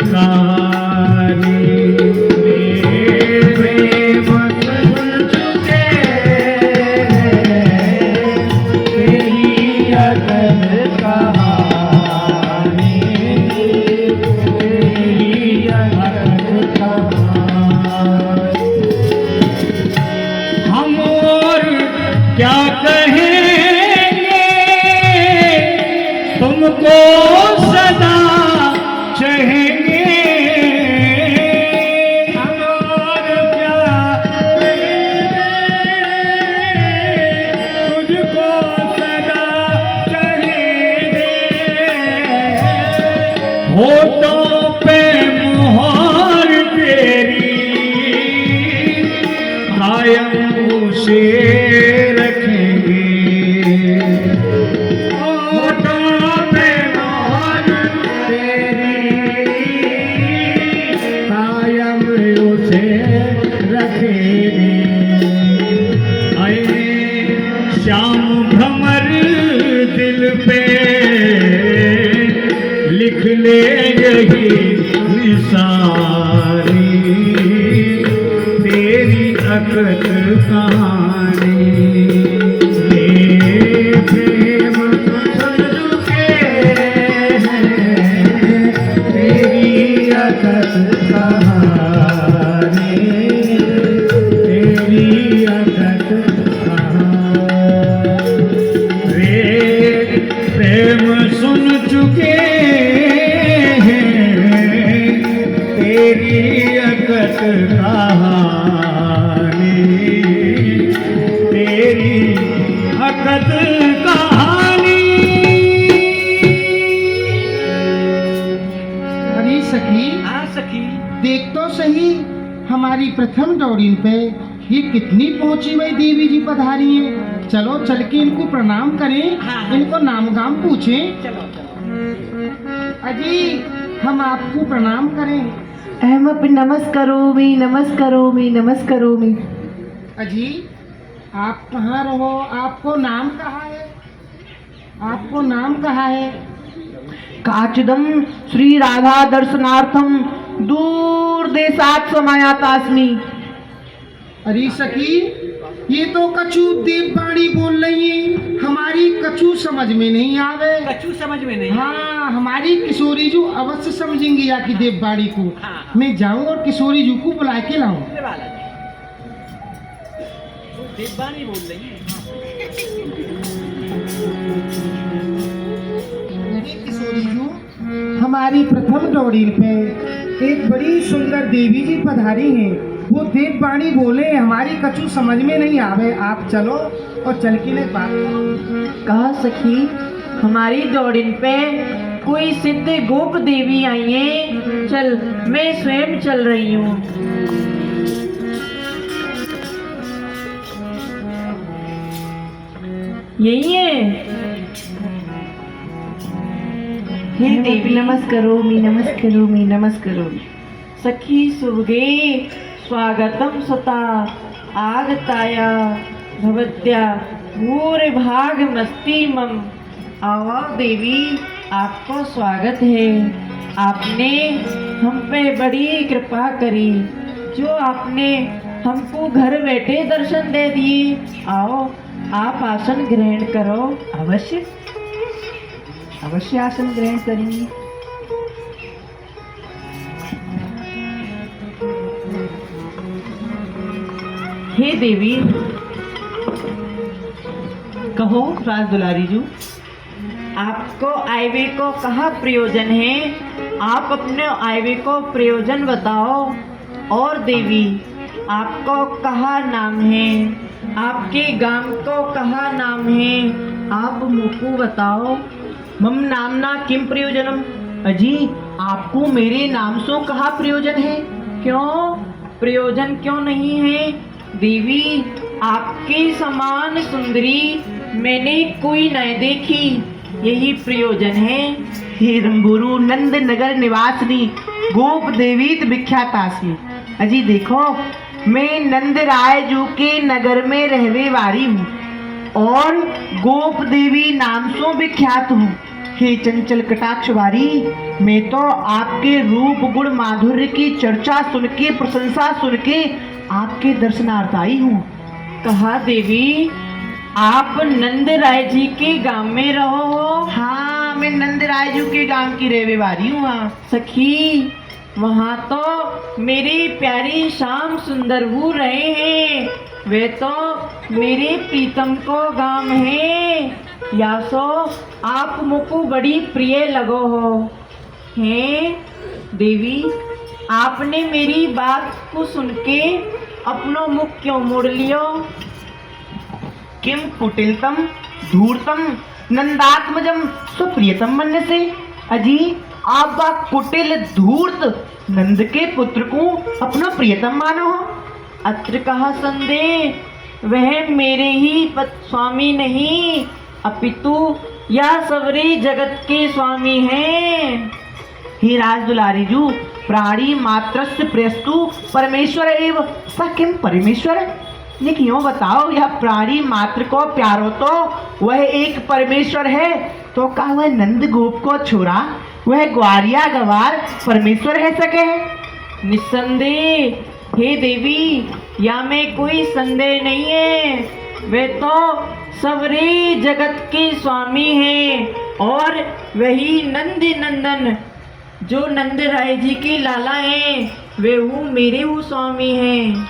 कहानी। मेरे मन चुके तेरी अकत कहानी, तेरी अकत कहानी। हम और क्या कहेंगे, तुमको सदा चाहेंगे। हम और क्या कहेंगे, तुझको सदा चाहेंगे। होठों पे मुहर तेरी कायम उसे रखेंगे। होठों पे मुहर तेरी कायम उसे रखेंगे। आए श्याम भ्रमर दिल पे लिख ले यही निशानी, तेरी अकत कहानी। ये प्रेम सुन चुके हैं, तेरी अकत कहानी, तेरी अकत कहानी। रे प्रेम सुन चुके हैं, तेरी अकत कहानी, तेरी अकत कहानी। अरे सखी, हाँ सखी, देख तो सही हमारी प्रथम डोरी पे ये कितनी पहुंची हुई देवी जी पधारी हैं। चलो चल के इनको प्रणाम करें, हाँ। इनको नाम गाम पूछें। चलो चलो। अजी हम आपको प्रणाम करें। अहम नमस्करोमि नमस्करोमि नमस्करोमि। अजी आप कहाँ रहो, आपको नाम कहाँ है, आपको नाम कहाँ है? काचिदम श्री राधा दर्शनार्थम दूर देशात समायातास्मि। अरे सखी, ये तो कछु देववाणी बोल रही है, हमारी कछु समझ में नहीं आवे। कछु समझ में नहीं। हाँ, हमारी किशोरी जी अवश्य समझेंगी या कि देववाणी को। हाँ। मैं जाऊं और किशोरी जी को बुला के लाऊं। अरे वाला जी, वो देववाणी बोल रही है। अरे किशोरी जी, हमारी प्रथम डोरी पे एक बड़ी सुंदर देवी जी पधारी हैं। वो देववाणी बोले, हमारी कछु समझ में नहीं आवे। आप चलो और चल के ले बात। कहा सखी, हमारी दौड़िन पे कोई सिद्ध गोप देवी आई है। चल मैं स्वयं चल रही हूँ। यही है। हे देवी नमस्करोमि नमस्करोमि नमस्करोमि। सखी सुभगे स्वागतम सता आगताया भवत्या भूरे भाग मस्ती मम। आओ देवी, आपको स्वागत है। आपने हम पे बड़ी कृपा करी, जो आपने हमको घर बैठे दर्शन दे दिए। आओ आप आसन ग्रहण करो। अवश्य अवश्य आसन ग्रहण करेंगे। हे देवी, कहो राज दुलारी जी, आपको आयवे को कहाँ प्रयोजन है? आप अपने आयवे को प्रयोजन बताओ। और देवी, आपको कहाँ नाम है? आपके गांव को कहाँ नाम है? आप मुझको बताओ। मम नामना किम प्रयोजनम? अजी आपको मेरे नाम से कहा प्रयोजन है? क्यों प्रयोजन क्यों नहीं है देवी? आपके समान सुंदरी मैंने कोई न देखी, यही प्रयोजन है। हे रंबुरु नंद नगर निवासनी गोप देवीत विख्यातासी। अजी देखो मैं नंद राय जू के नगर में रहने वाली हूँ और गोप देवी नाम से विख्यात हूँ। हे चंचल कटाक्ष वारी, मैं तो आपके रूप गुण माधुर्य की चर्चा सुन के प्रशंसा सुन के आपके दर्शनार्थ आई हूँ। कहा देवी आप नंद राय जी के गांव में रहो हो? हाँ मैं नंद राय जू के गांव की रहने वाली हूँ। हाँ सखी वहाँ तो मेरे प्यारे श्याम सुंदर वो रहे हैं, वे तो मेरे प्रीतम को गांव है। या सो आप मुझको बड़ी प्रिय लगो हो। हैं देवी आपने मेरी बात को सुन के अपनो मुख क्यों मोड़ लियो? किम कुटिलतम धूर्तम नंदात्मजम सुप्रियतम मन से। अजी आप बा कुटिल धूर्त नंद के पुत्र को अपना प्रियतम मानो हो? अत्र कहा संदेह, वह मेरे ही स्वामी नहीं अपितु या सवरे जगत के स्वामी हैं। हे राज दुलारी जू प्राणी मात्रस्य प्रेस्तु परमेश्वर एव स किम परमेश्वर। ये क्यों बताओ यह प्राणी मात्र को प्यारो तो वह एक परमेश्वर है, तो क्या वह नंद गोप को छोरा वह ग्वारिया गवार परमेश्वर है सके है? निस्संदेह हे देवी या में कोई संदेह नहीं है, वे तो सवरे जगत के स्वामी हैं और वही नंद नंदन जो नंद राय जी के लाला हैं वे वो मेरे वो स्वामी हैं।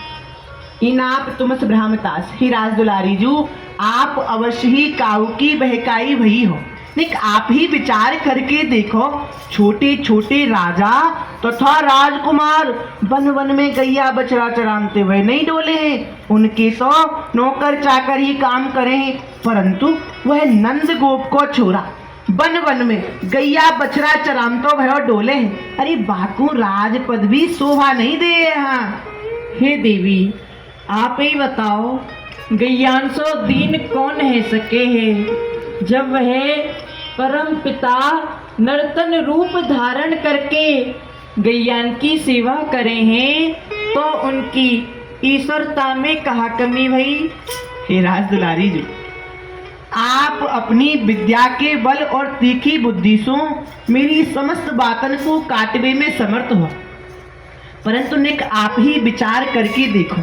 इनाप तुमस ब्राह्मतास। ही राज दुलारी जू आप अवश्य ही काऊ की बहकाई भई हो, लेकिन आप ही विचार करके देखो छोटे छोटे राजा तथा तो राजकुमार वन वन में गैया बछड़ा चराते हुए नहीं डोले हैं, उनके तो नौकर चाकर ही काम करे हैं, परंतु वह नंद गोप को छोरा वन वन में गैया बछड़ा चरामतो भयो डोले हैं। अरे बाकू राजपद भी शोभा नहीं दे यहाँ। हे देवी आप ही बताओ गैयांसो दीन कौन है सके है, जब वह परम पिता नर्तन रूप धारण करके गैयान की सेवा करे हैं तो उनकी ईश्वरता में कहा कमी भई? हे राज दुलारी जी आप अपनी विद्या के बल और तीखी बुद्धि से मेरी समस्त बातन को काटने में समर्थ हो, परंतु निक आप ही विचार करके देखो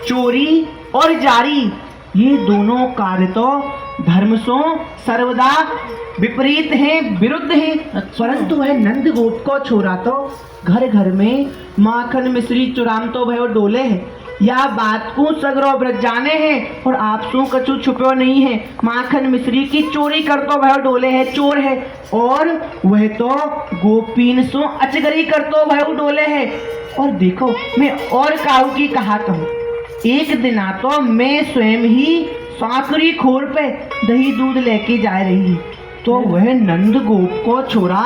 चोरी और जारी ये दोनों कार्य तो धर्म से सर्वदा विपरीत हैं, विरुद्ध हैं, परंतु वह नंद गोप को छोरा तो घर घर में माखन मिश्री चुराम तो भयो डोले है। या बात को सगरो ब्रज जाने हैं और आप सो कछु छुपो नहीं है, माखन मिश्री की चोरी कर तो भयो डोले है, चोर है, और वह तो गोपीन सो अचगरी कर तो भयो डोले है। और देखो मैं और काऊ की कहा कहूँ, एक दिन तो मैं स्वयं ही सांकरी खोर पे दही दूध लेके जा रही तो वह नंद गोप को छोरा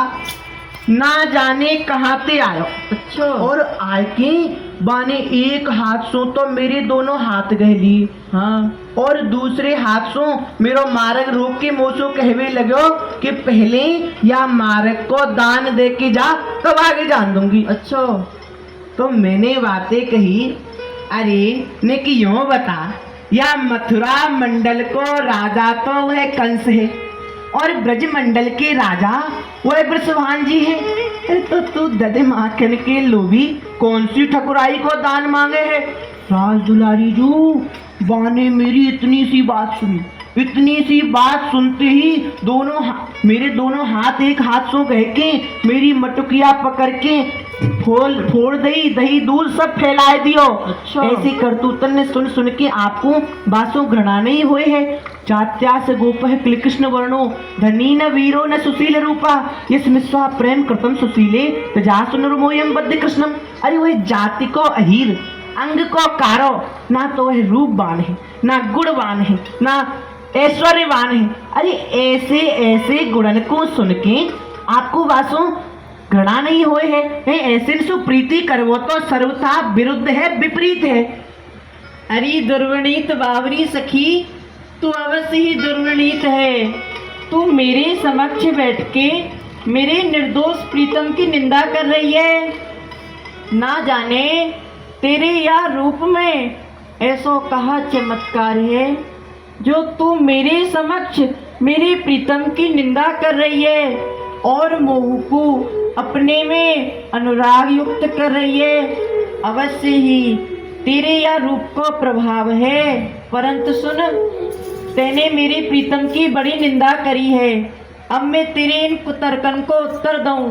ना जाने कहाँ से आयो। अच्छा। और आय के बाने एक हाथ सो तो मेरे दोनों हाथ गहली, हाँ, और दूसरे हाथ सो मेरो मारक रोक के मोसो कहवे लगो कि पहले या मारक को दान दे के जा तब आगे जान दूंगी। अच्छा। तो मैंने बातें कही, अरे ने कि यूं बता या मथुरा मंडल को राजा तो वह कंस है और ब्रज मंडल के राजा वह ब्रसवान जी है। अरे तो तू ददे माखन के लोभी कौन सी ठकुराई को दान मांगे है? राज दुलारी जू बाने मेरी इतनी सी बात सुनी, इतनी सी बात सुनते ही मेरे दोनों हाथ एक हाथ सो कह के मेरी मटुकिया पकड़ के फोड़ दही दूध सब फैलाए दियो। अच्छा। ऐसी करतूतन ने सुन सुन के आपको बासों घृणा नहीं हुए है। चात्यास गोपः किल कृष्ण वर्णो धनी न वीरो न सुशील रूपा यस्मिस्वा प्रेम कृतम सुशीले तजासु नरमोयम बद्ध कृष्णम। अरे वह जाति को अहीर अंग को कारो, ना तो वह रूपवान है, ना गुणवान है, ना ऐश्वर्यवान है। अरे ऐसे ऐसे गुणन को सुन के आपको वासों घृणा नहीं होए है हे ऐसे सुप्रीति करवो तो सर्वथा विरुद्ध है, विपरीत है। अरे दुर्वणित बावरी सखी, तू अवश्य ही दुर्वणित है। तू मेरे समक्ष बैठ के मेरे निर्दोष प्रीतम की निंदा कर रही है। ना जाने तेरे या रूप में ऐसो कहा चमत्कार है जो तू मेरे समक्ष मेरे प्रीतम की निंदा कर रही है और मोह को अपने में अनुराग युक्त कर रही है। अवश्य ही तेरे या रूप को प्रभाव है, परंतु सुन, तैने मेरे प्रीतम की बड़ी निंदा करी है। अब मैं तेरे इन कुतर्कन को उत्तर दूं,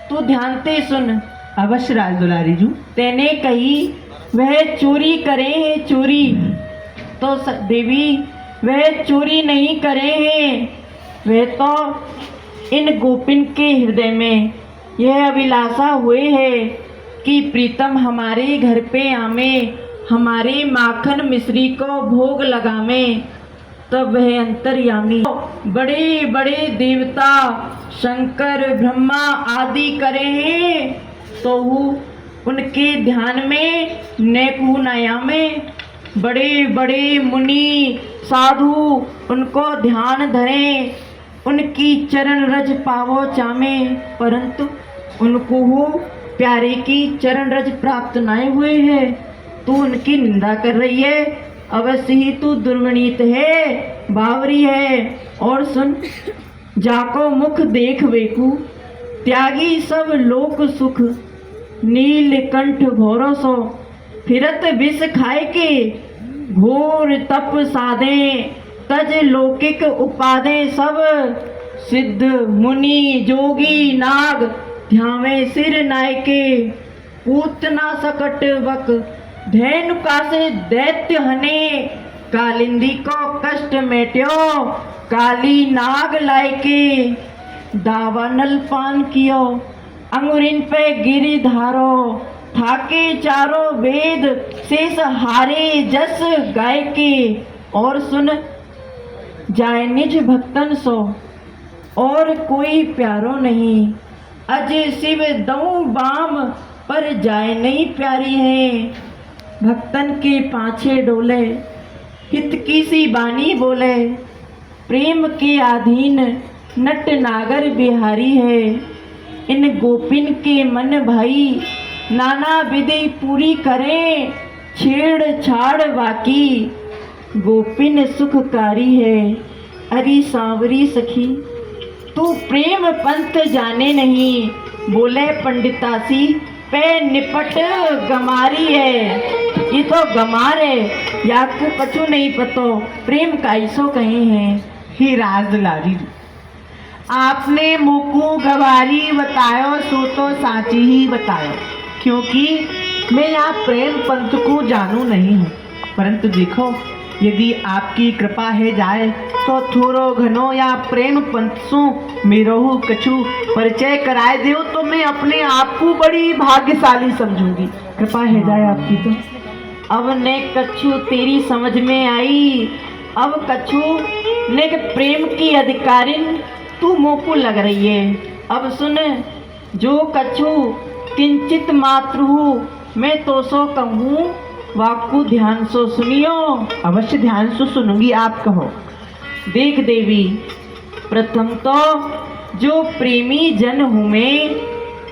तू ध्यान से सुन। अवश्य राज दुलारी जू। तैने कही वह चोरी करे है चोरी, तो देवी वह चोरी नहीं करे हैं, वह तो इन गोपिन के हृदय में यह अभिलाषा हुए है कि प्रीतम हमारे घर पे आमे, हमारे माखन मिश्री को भोग लगावे। तब वह अंतर्यामी बड़े बड़े देवता शंकर ब्रह्मा आदि करे हैं, तो वो उनके ध्यान में नेकू नयामे बड़े बड़े मुनि साधु उनको ध्यान धरें, उनकी चरण रज पावो चामे, परंतु उनको हो प्यारे की चरण रज प्राप्त नहीं हुए है। तू उनकी निंदा कर रही है, अवश्य ही तू दुर्वणित है, बावरी है। और सुन, जाको मुख देख वेकू, त्यागी सब लोक सुख, नीलकंठ भौरसो, फिरत विष खाए के, घोर तप साधे, तज लौकिक उपादे सब, सिद्ध मुनि जोगी नाग, ध्यावे सिर नायके, पूतना सकट वक, धेनुका से दैत्य हने, कालिंदी को कष्ट मेट्यो, काली नाग लायके, दावानल पान कियो, अंगुरिन पे गिरी धारो, ठाके चारों वेद, शेष हारे जस गाय के। और सुन, जाय निज भक्तन सो, और कोई प्यारो नहीं, अजय शिव दऊ बाम, पर जाय नहीं प्यारी है। भक्तन के पाछे डोले, हित की सी बानी बोले, प्रेम के अधीन नट नागर बिहारी है। इन गोपिन के मन भाई, नाना विधि पूरी करे, छेड़ छाड़ बाकी, गोपिन सुखकारी है। अरे सांवरी सखी, तू प्रेम पंथ जाने नहीं, बोले पंडितासी पे निपट गमारी है। ये तो गमार है, या को कछु नहीं पतो, प्रेम काइसो कहे हैं। ही राज दुलारी, आपने मुकु गवारी बतायो सो तो साची ही बतायो, क्योंकि मैं यहाँ प्रेम पंथ को जानू नहीं हूँ। परंतु देखो, यदि आपकी कृपा है जाए तो थोरो घनो या प्रेम पंथ सु मेरो कछु परिचय कराए दो, तो मैं अपने आप को बड़ी भाग्यशाली समझूंगी। कृपा है जाए आपकी तो। अब ने कछु तेरी समझ में आई, अब कछु ने प्रेम की अधिकारिन तू मोको लग रही है। अब सुन, जो कछु किंचित मात्र हूँ मैं तो सो कहूँ, वाकु ध्यान सो सुनियो। अवश्य ध्यान से सुनूंगी, आप कहो। देख देवी, प्रथम तो जो प्रेमी जन हुए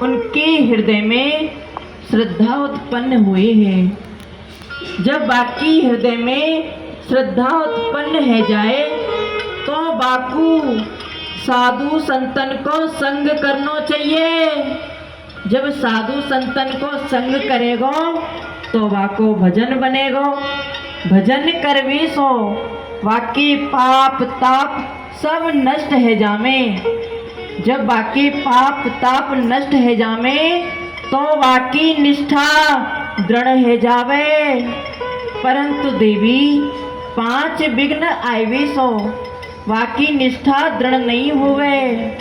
उनके हृदय में श्रद्धा उत्पन्न हुए हैं। जब बाकी हृदय में श्रद्धा उत्पन्न है जाए तो बाकू साधु संतन को संग करना चाहिए। जब साधु संतन को संग करेगो तो वाको भजन बनेगो, भजन करवे सो वाके पाप ताप सब नष्ट है जामे। जब बाकी पाप ताप नष्ट है जामे तो वाकी निष्ठा दृढ़ है जावे। परंतु देवी, 5 विघ्न आयवे सो वाकी निष्ठा दृढ़ नहीं हुए।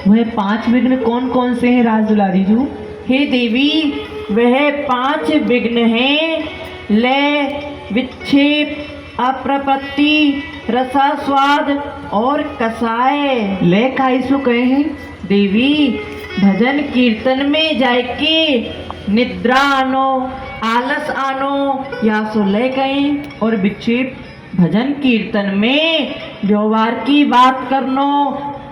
वह 5 विघ्न कौन कौन से हैं राज दुलारी जू? हे देवी, वह 5 विघ्न हैं, लय, विक्षेप, अप्रपत्ति, रसास्वाद और कसाय। ले का इसको कहे हैं? देवी, भजन कीर्तन में जाके निद्रा आनो, आलस आनो या सो ले गए। और विक्षेप भजन कीर्तन में व्यवहार की बात करनो,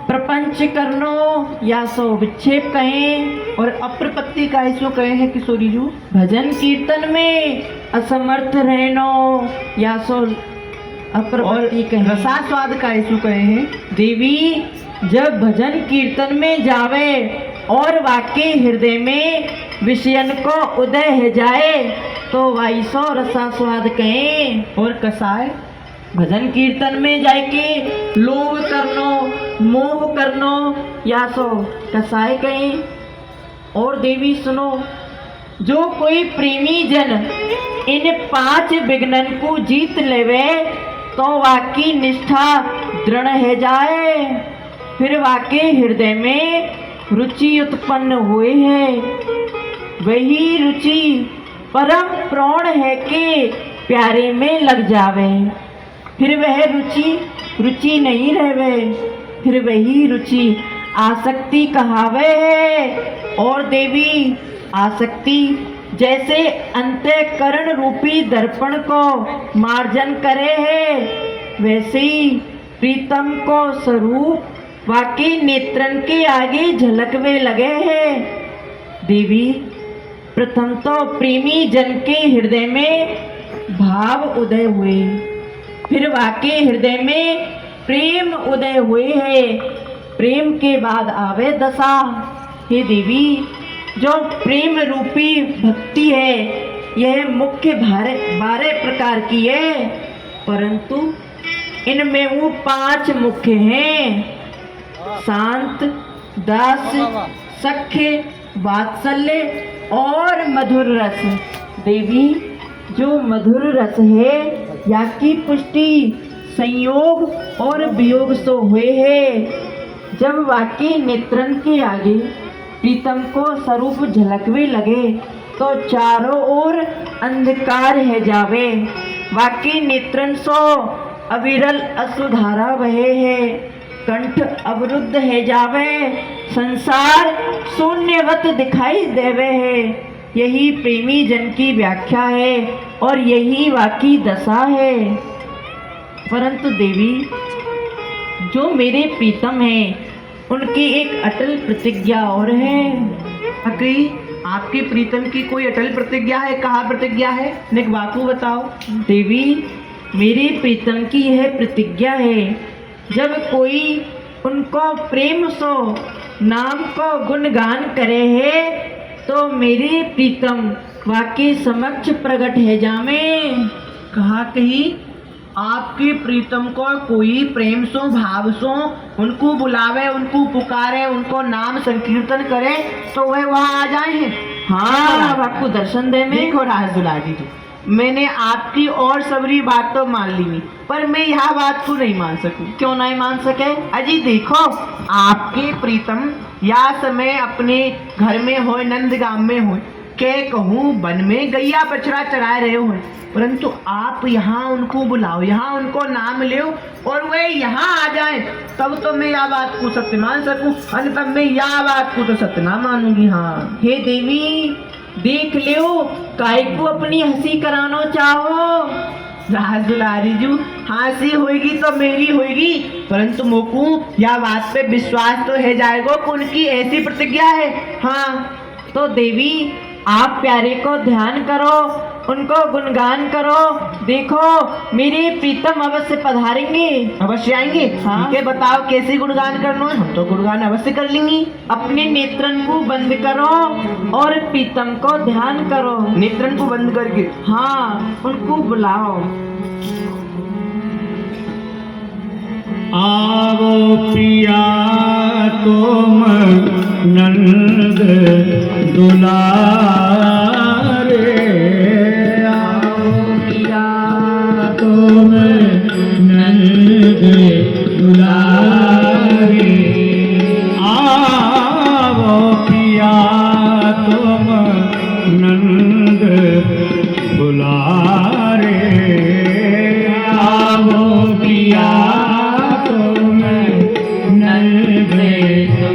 प्रपंच करनो या सो विक्षेप कहें। और अप्रपत्ति का इसको कहे हैं किशोरी जी। भजन कीर्तन में असमर्थ रहनो या सो और अप्रपत्ति कहें। रसास्वाद का इसको कहे हैं। देवी जब भजन कीर्तन में जावे और वाकई हृदय में विषयन को उदय है जाए तो वाइसो रसास्वाद कहें। और कसाय भजन कीर्तन में जाके लोभ करनो, मोह करनो या सो कसाय कहें। और देवी सुनो, जो कोई प्रेमी जन इन 5 विघ्नन को जीत लेवे तो वाकी निष्ठा दृढ़ है जाए। फिर वाके हृदय में रुचि उत्पन्न हुए है, वही रुचि परम प्राण है के प्यारे में लग जावे। फिर वह रुचि नहीं रहवे, फिर वही रुचि आसक्ति कहावे है। और देवी आसक्ति जैसे अंतःकरण रूपी दर्पण को मार्जन करे है, वैसे ही प्रीतम को स्वरूप वाकई नेत्रन के आगे झलकवे लगे हैं। देवी प्रथम तो प्रेमी जन के हृदय में भाव उदय हुए, फिर वाकई हृदय में प्रेम उदय हुए है। प्रेम के बाद आवे दशा। हे देवी, जो प्रेम रूपी भक्ति है यह मुख्य 12 प्रकार की है, परंतु इनमें वो 5 मुख्य हैं: शांत, दास, सख्य, वात्सल्य और मधुर रस। देवी जो मधुर रस है या की पुष्टि संयोग और वियोग सो हुए है। जब वाकई नेत्रन के आगे प्रीतम को स्वरूप झलकवे लगे तो चारों ओर अंधकार है जावे। वाकई नेत्रन सो अविरल अश्रुधारा बहे है, कंठ अवरुद्ध है जावे, संसार शून्यवत दिखाई देवे है। यही प्रेमी जन की व्याख्या है और यही वाकई दशा है। परंतु देवी जो मेरे प्रीतम हैं उनकी एक अटल प्रतिज्ञा और है। अकई आपके प्रीतम की कोई अटल प्रतिज्ञा है? कहाँ प्रतिज्ञा है? निक बापू बताओ। देवी मेरे प्रीतम की यह प्रतिज्ञा है, जब कोई उनको प्रेम सो नाम को गुणगान करे है तो मेरे प्रीतम वाकई समक्ष प्रकट है जामे। कहा कही आपके प्रीतम को कोई प्रेम सो भाव सो उनको बुलावे, उनको पुकारे, उनको नाम संकीर्तन करे तो वह वहाँ आ जाए। हाँ, आपको दर्शन दे में। देखो राज दुलारी जी, मैंने आपकी और सबरी बात तो मान ली नहीं, पर मैं यह बात को नहीं मान सकूं। क्यों नहीं मान सके? अजी देखो, आपके प्रीतम या समय अपने घर में हो, नंदगाम में हो, के कहूँ वन में गैया बछड़ा चराए रहे हो, परंतु आप यहाँ उनको बुलाओ, यहाँ उनको नाम ले और वे यहाँ आ जाए, तब तो मैं यह बात को सत्य मान सकूं, अन्यथा मैं यह बात को तो सत्य ना मानूंगी। हाँ हे देवी देख लियो, काय को अपनी हंसी करानो चाहो। राज दुलारी जी, हंसी होगी तो मेरी होगी, परंतु मोकू यह बात पे विश्वास तो है जाएगा कि उनकी ऐसी प्रतिज्ञा है। हाँ तो देवी आप प्यारे को ध्यान करो, उनको गुणगान करो। देखो मेरे प्रीतम अवश्य पधारेंगे, अवश्य आएंगे। हाँ। ठीक है, बताओ कैसे गुणगान करना है? हम तो गुणगान अवश्य कर लेंगे। अपने नेत्रन को बंद करो और प्रीतम को ध्यान करो। नेत्रन को बंद करके हाँ, उनको बुलाओ। आवो पिया तुम नंद दुलारे, आवो पिया तुम नंद दुलारे, आवो पिया तुम नंद दुलारे, आवो पिया तुम नंद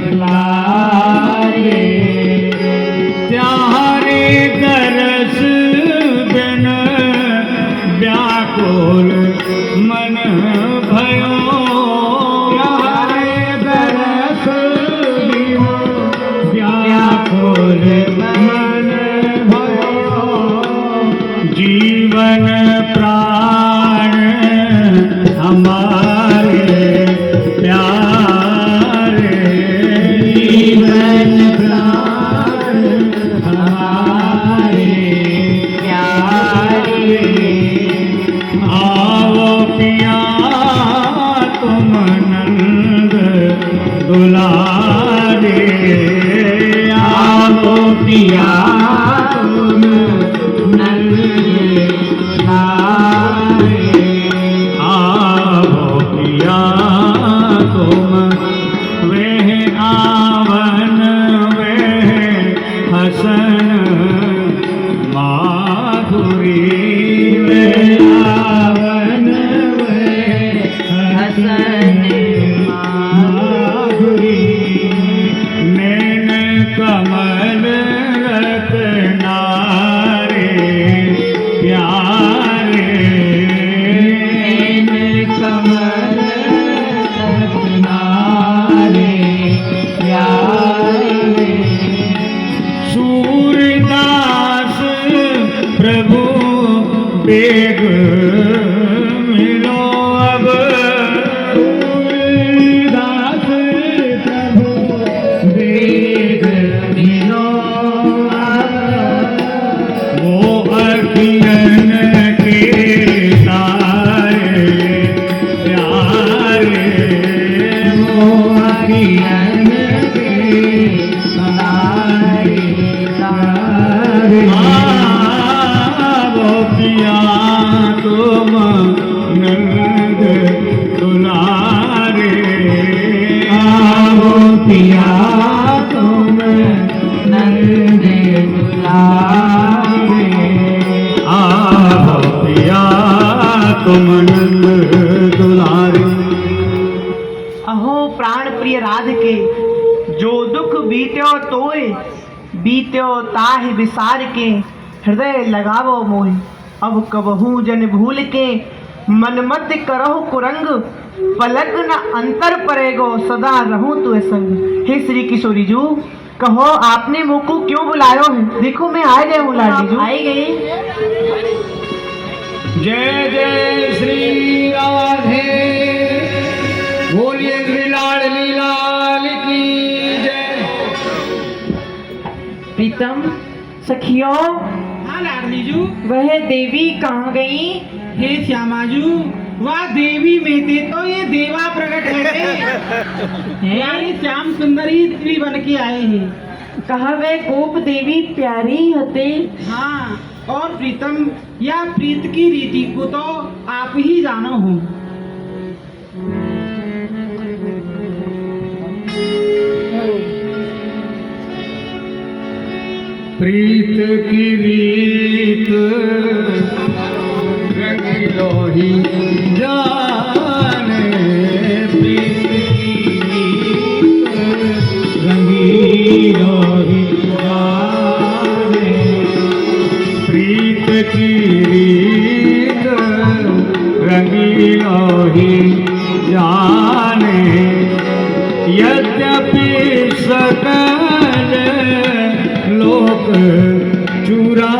दुलारे, त्यारे दरस बिन व्याकुल मन भयो, त्यारे दरस बिन व्याकुल मन भयो, जीवन प्राण हमारे प्यारे, जीवन प्राण हमारे प्यारे, आओ पिया तुम नंद दुलारे, आओ पिया तुम नंद दुलारे, आओ पिया तुम वह आवन वह हसन माधुरी, वह आवन वह हसन माधुरी, नैन कमल रत्नारे प्यारे, नैन कमल रत्नारे प्यारे, सूरदास प्रभु बेग मिलो अब, सूरदास प्रभु बेग मिलो अब, वो अखियन के तारे प्यारे, वो अखियन के तारे प्यारे, वो पिया तुम नंद दुलारे, आओ पिया तुम नंद दुलारे, आओ पिया तुम नंद दुलारे। अहो प्राण प्रिय राधिके, जो दुख बीत्यो तोय, बीत्यो ताहि विसार के, हृदय लगावो मोहि, अब कबहू जन भूल के, मन मत करहु कुरंग, पलक न अंतर परेगो, सदा रहूं तुए संग। हे श्री किशोरी जू, कहो आपने मुझको क्यों बुलायो है? देखो मैं आ गया हूँ लाडी जू। आई गई। जय जय श्री राधे, बोलिए श्री लाडली लाल की जय। प्रीतम सखियों, हाँ लाडलीजू, वह देवी कहाँ गई? हे श्यामाजू, वह देवी में थे तो ये देवा प्रकट है, यानी श्याम सुंदरी स्त्री बन के आए हैं। कहा वे गोप देवी प्यारी हते। हाँ, और प्रीतम या प्रीत की रीति को तो आप ही जानो हो। प्रीत की रीत रंगीलो ही जाने, प्रीत की रीत रंगीलो ही जाने, प्रीत की रीत रंगीलो ही जाने, यद्यपि सकल लोक चुरा